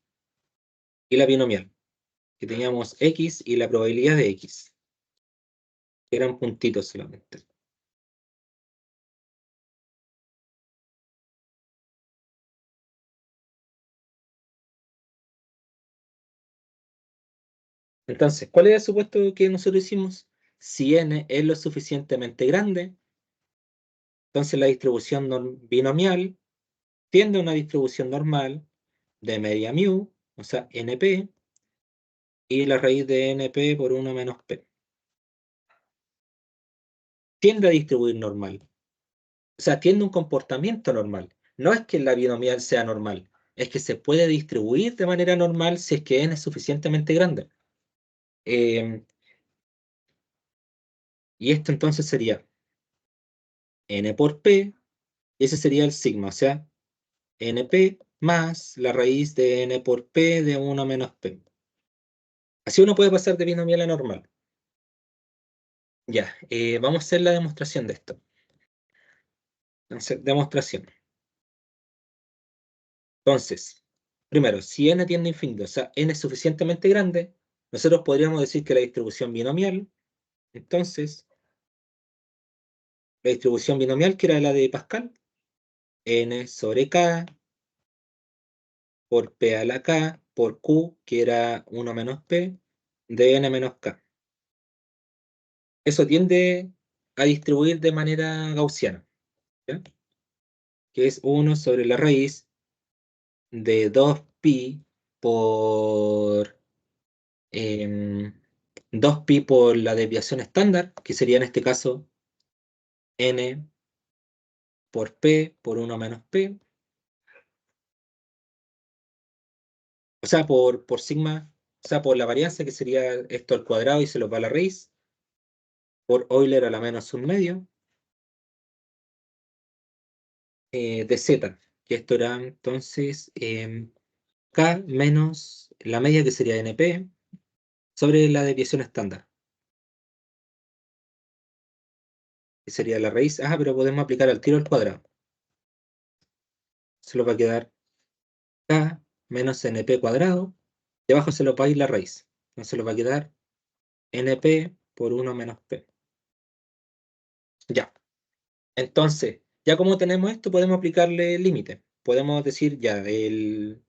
y la binomial, que teníamos x y la probabilidad de x, que eran puntitos solamente. Entonces, ¿cuál era el supuesto que nosotros hicimos? Si n es lo suficientemente grande, entonces la distribución binomial tiende a una distribución normal de media mu, o sea, np, y la raíz de np por 1 menos p. Tiende a distribuir normal. O sea, tiene un comportamiento normal. No es que la binomial sea normal, es que se puede distribuir de manera normal si es que n es suficientemente grande. Eh, y esto entonces sería n por p, y ese sería el sigma, o sea, np más la raíz de n por p de 1 menos p. Así uno puede pasar de binomial a normal. Ya, vamos a hacer la demostración de esto. Entonces, demostración. Entonces, primero, si n tiende a infinito, o sea, n es suficientemente grande, nosotros podríamos decir que la distribución binomial, entonces, la distribución binomial, que era la de Pascal, n sobre k por p a la k por q, que era 1 menos p, de n menos k. Eso tiende a distribuir de manera gaussiana, ¿ya? Que es 1 sobre la raíz de 2pi por 2pi por la desviación estándar, que sería en este caso n por p por 1 menos p, o sea, por sigma, o sea, por la varianza, que sería esto al cuadrado y se lo va a la raíz, por Euler a la menos un medio, de z, que esto era entonces k menos la media, que sería np, sobre la desviación estándar, que sería la raíz. Pero podemos aplicar al tiro al cuadrado. Se lo va a quedar k menos np cuadrado. Debajo se lo va a ir la raíz. Entonces lo va a quedar np por 1 menos p. Ya. Entonces, ya como tenemos esto, podemos aplicarle el límite. Podemos decir ya el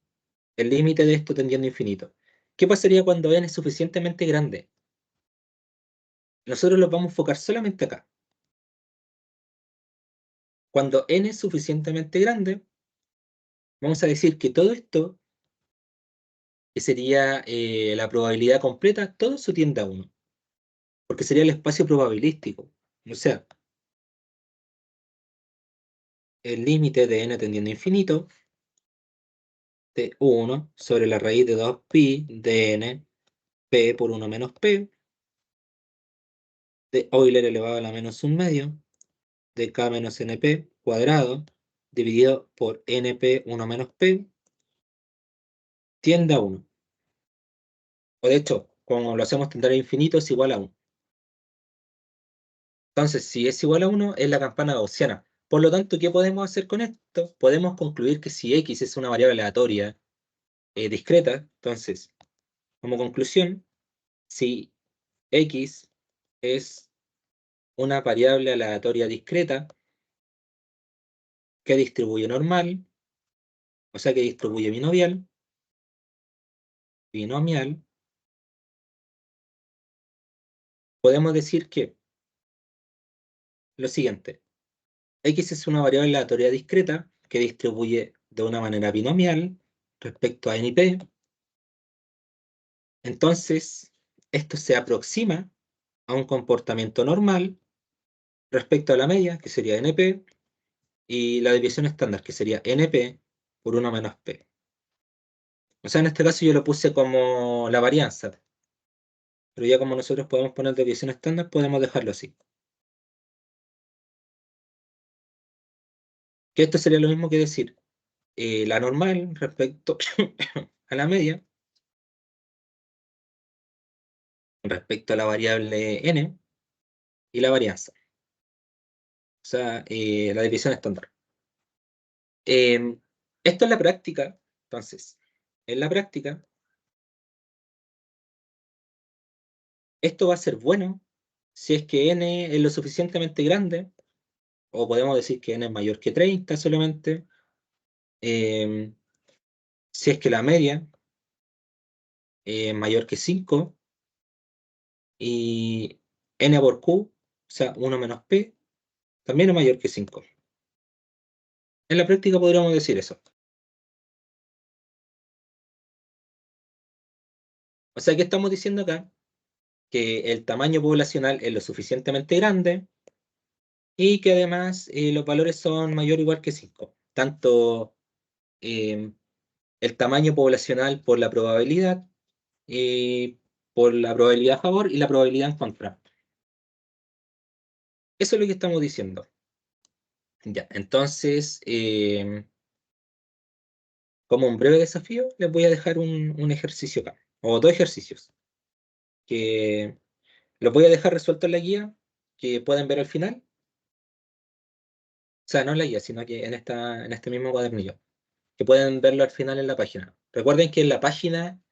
límite de esto tendiendo a infinito. ¿Qué pasaría cuando n es suficientemente grande? Nosotros lo vamos a enfocar solamente acá. Cuando n es suficientemente grande, vamos a decir que todo esto, que sería la probabilidad completa, todo eso tiende a 1, porque sería el espacio probabilístico. O sea, el límite de n tendiendo a infinito de 1 sobre la raíz de 2pi de n p por 1 menos p de Euler elevado a la menos un medio de k menos np cuadrado dividido por np 1 menos p tiende a 1. O de hecho, como lo hacemos tender a infinito, es igual a 1. Entonces, si es igual a 1, es la campana gaussiana. Por lo tanto, ¿qué podemos hacer con esto? Podemos concluir que si x es una variable aleatoria discreta, entonces, como conclusión, si x es una variable aleatoria discreta que distribuye normal, o sea que distribuye binomial, podemos decir que lo siguiente: x es una variable aleatoria discreta que distribuye de una manera binomial respecto a n y p. Entonces, esto se aproxima a un comportamiento normal respecto a la media, que sería np, y la desviación estándar, que sería np por 1 menos p. O sea, en este caso yo lo puse como la varianza, pero ya como nosotros podemos poner desviación estándar, podemos dejarlo así. Que esto sería lo mismo que decir la normal respecto a la media, respecto a la variable n, y la varianza, o sea, la desviación estándar. Esto es la práctica. Entonces, en la práctica, esto va a ser bueno si es que n es lo suficientemente grande, o podemos decir que n es mayor que 30 solamente, eh, si es que la media es mayor que 5, y n por q, o sea, 1 menos p, también es mayor que 5. En la práctica podríamos decir eso. O sea, ¿qué estamos diciendo acá? Que el tamaño poblacional es lo suficientemente grande y que además los valores son mayor o igual que 5. Tanto eh, el tamaño poblacional por la probabilidad, por la probabilidad a favor y la probabilidad en contra. Eso es lo que estamos diciendo. Ya, entonces, como un breve desafío, les voy a dejar un ejercicio acá, o dos ejercicios, que los voy a dejar resueltos en la guía, que pueden ver al final. O sea, no en la guía, sino que en este mismo cuadernillo, que pueden verlo al final en la página. Recuerden que en la página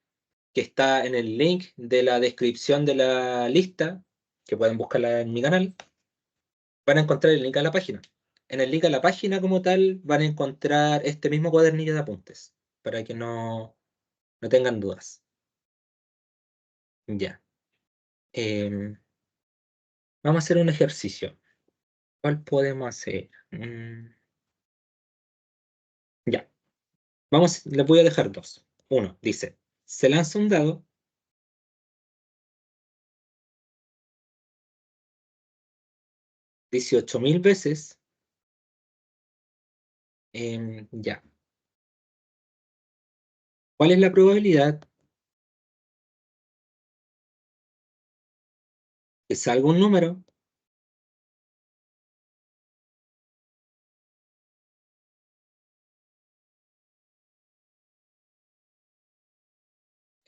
que está en el link de la descripción de la lista, que pueden buscarla en mi canal, van a encontrar el link a la página. En el link a la página como tal van a encontrar este mismo cuadernillo de apuntes, para que no tengan dudas. Ya. Vamos a hacer un ejercicio. ¿Cuál podemos hacer? Ya. Les voy a dejar dos. Uno, dice, se lanza un dado 18.000 veces. Ya. ¿Cuál es la probabilidad que salga un número?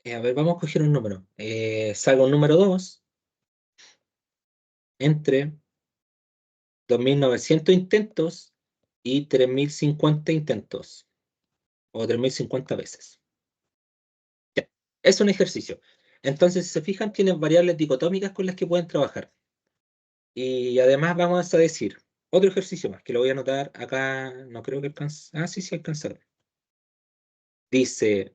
A ver, vamos a coger un número. Salga un número 2 entre 2.900 intentos y 3.050 intentos. O 3.050 veces. Ya. Es un ejercicio. Entonces, si se fijan, tienen variables dicotómicas con las que pueden trabajar. Y además vamos a decir otro ejercicio más, que lo voy a anotar acá. No creo que alcance. Ah, sí, sí alcanza. Dice,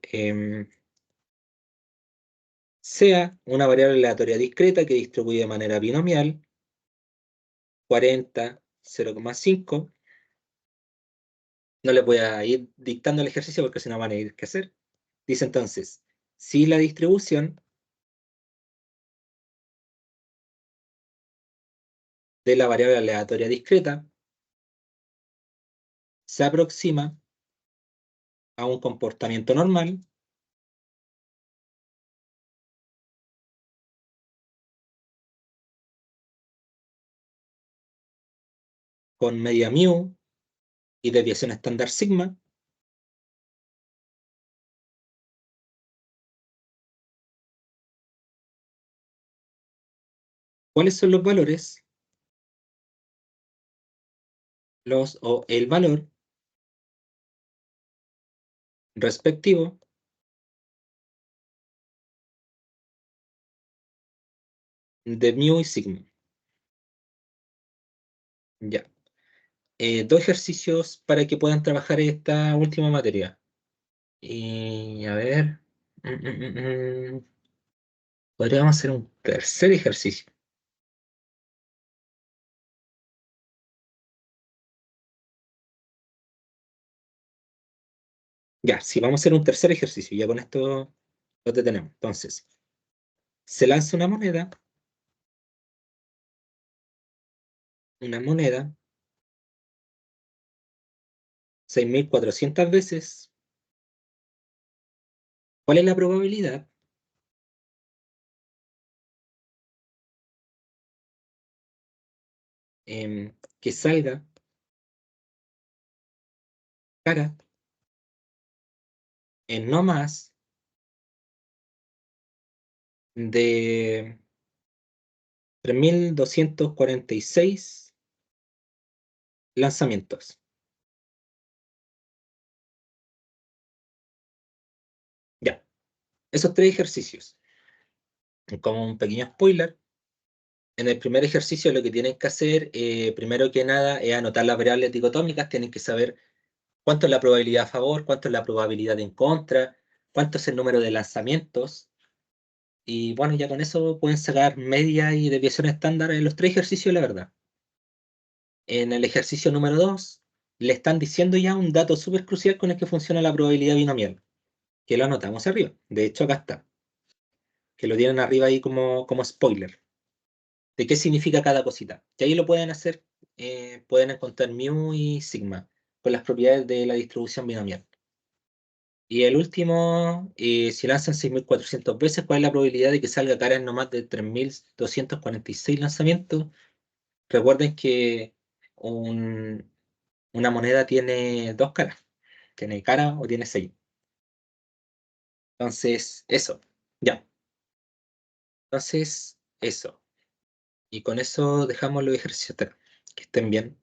sea una variable aleatoria discreta que distribuye de manera binomial 40, 0,5. No les voy a ir dictando el ejercicio porque si no van a ir qué hacer. Dice entonces, si la distribución de la variable aleatoria discreta se aproxima a un comportamiento normal con media mu y desviación estándar sigma, ¿cuáles son los valores? O el valor respectivo de mu y sigma. Ya. Dos ejercicios para que puedan trabajar esta última materia. Y a ver. mm, mm, mm, mm. Podríamos hacer un tercer ejercicio. Ya, sí, vamos a hacer un tercer ejercicio. Ya con esto lo detenemos. Entonces, se lanza una moneda 6.400 veces. ¿Cuál es la probabilidad que salga cara en no más de 3.246 lanzamientos? Ya, esos tres ejercicios. Como un pequeño spoiler, en el primer ejercicio lo que tienen que hacer, primero que nada, es anotar las variables dicotómicas. Tienen que saber cuánto es la probabilidad a favor, cuánto es la probabilidad en contra, cuánto es el número de lanzamientos. Y bueno, ya con eso pueden sacar media y desviación estándar en los tres ejercicios, la verdad. En el ejercicio número 2, le están diciendo ya un dato súper crucial con el que funciona la probabilidad binomial, que lo anotamos arriba. De hecho, acá está, que lo tienen arriba ahí como spoiler, de qué significa cada cosita. Que ahí lo pueden hacer, pueden encontrar mu y sigma, con las propiedades de la distribución binomial. Y el último, si lanzan 6.400 veces, ¿cuál es la probabilidad de que salga cara en no más de 3.246 lanzamientos? Recuerden que una moneda tiene dos caras. Tiene cara o tiene sello. Entonces, eso. Ya. Entonces, eso. Y con eso dejamos los ejercicios hasta acá. Que estén bien.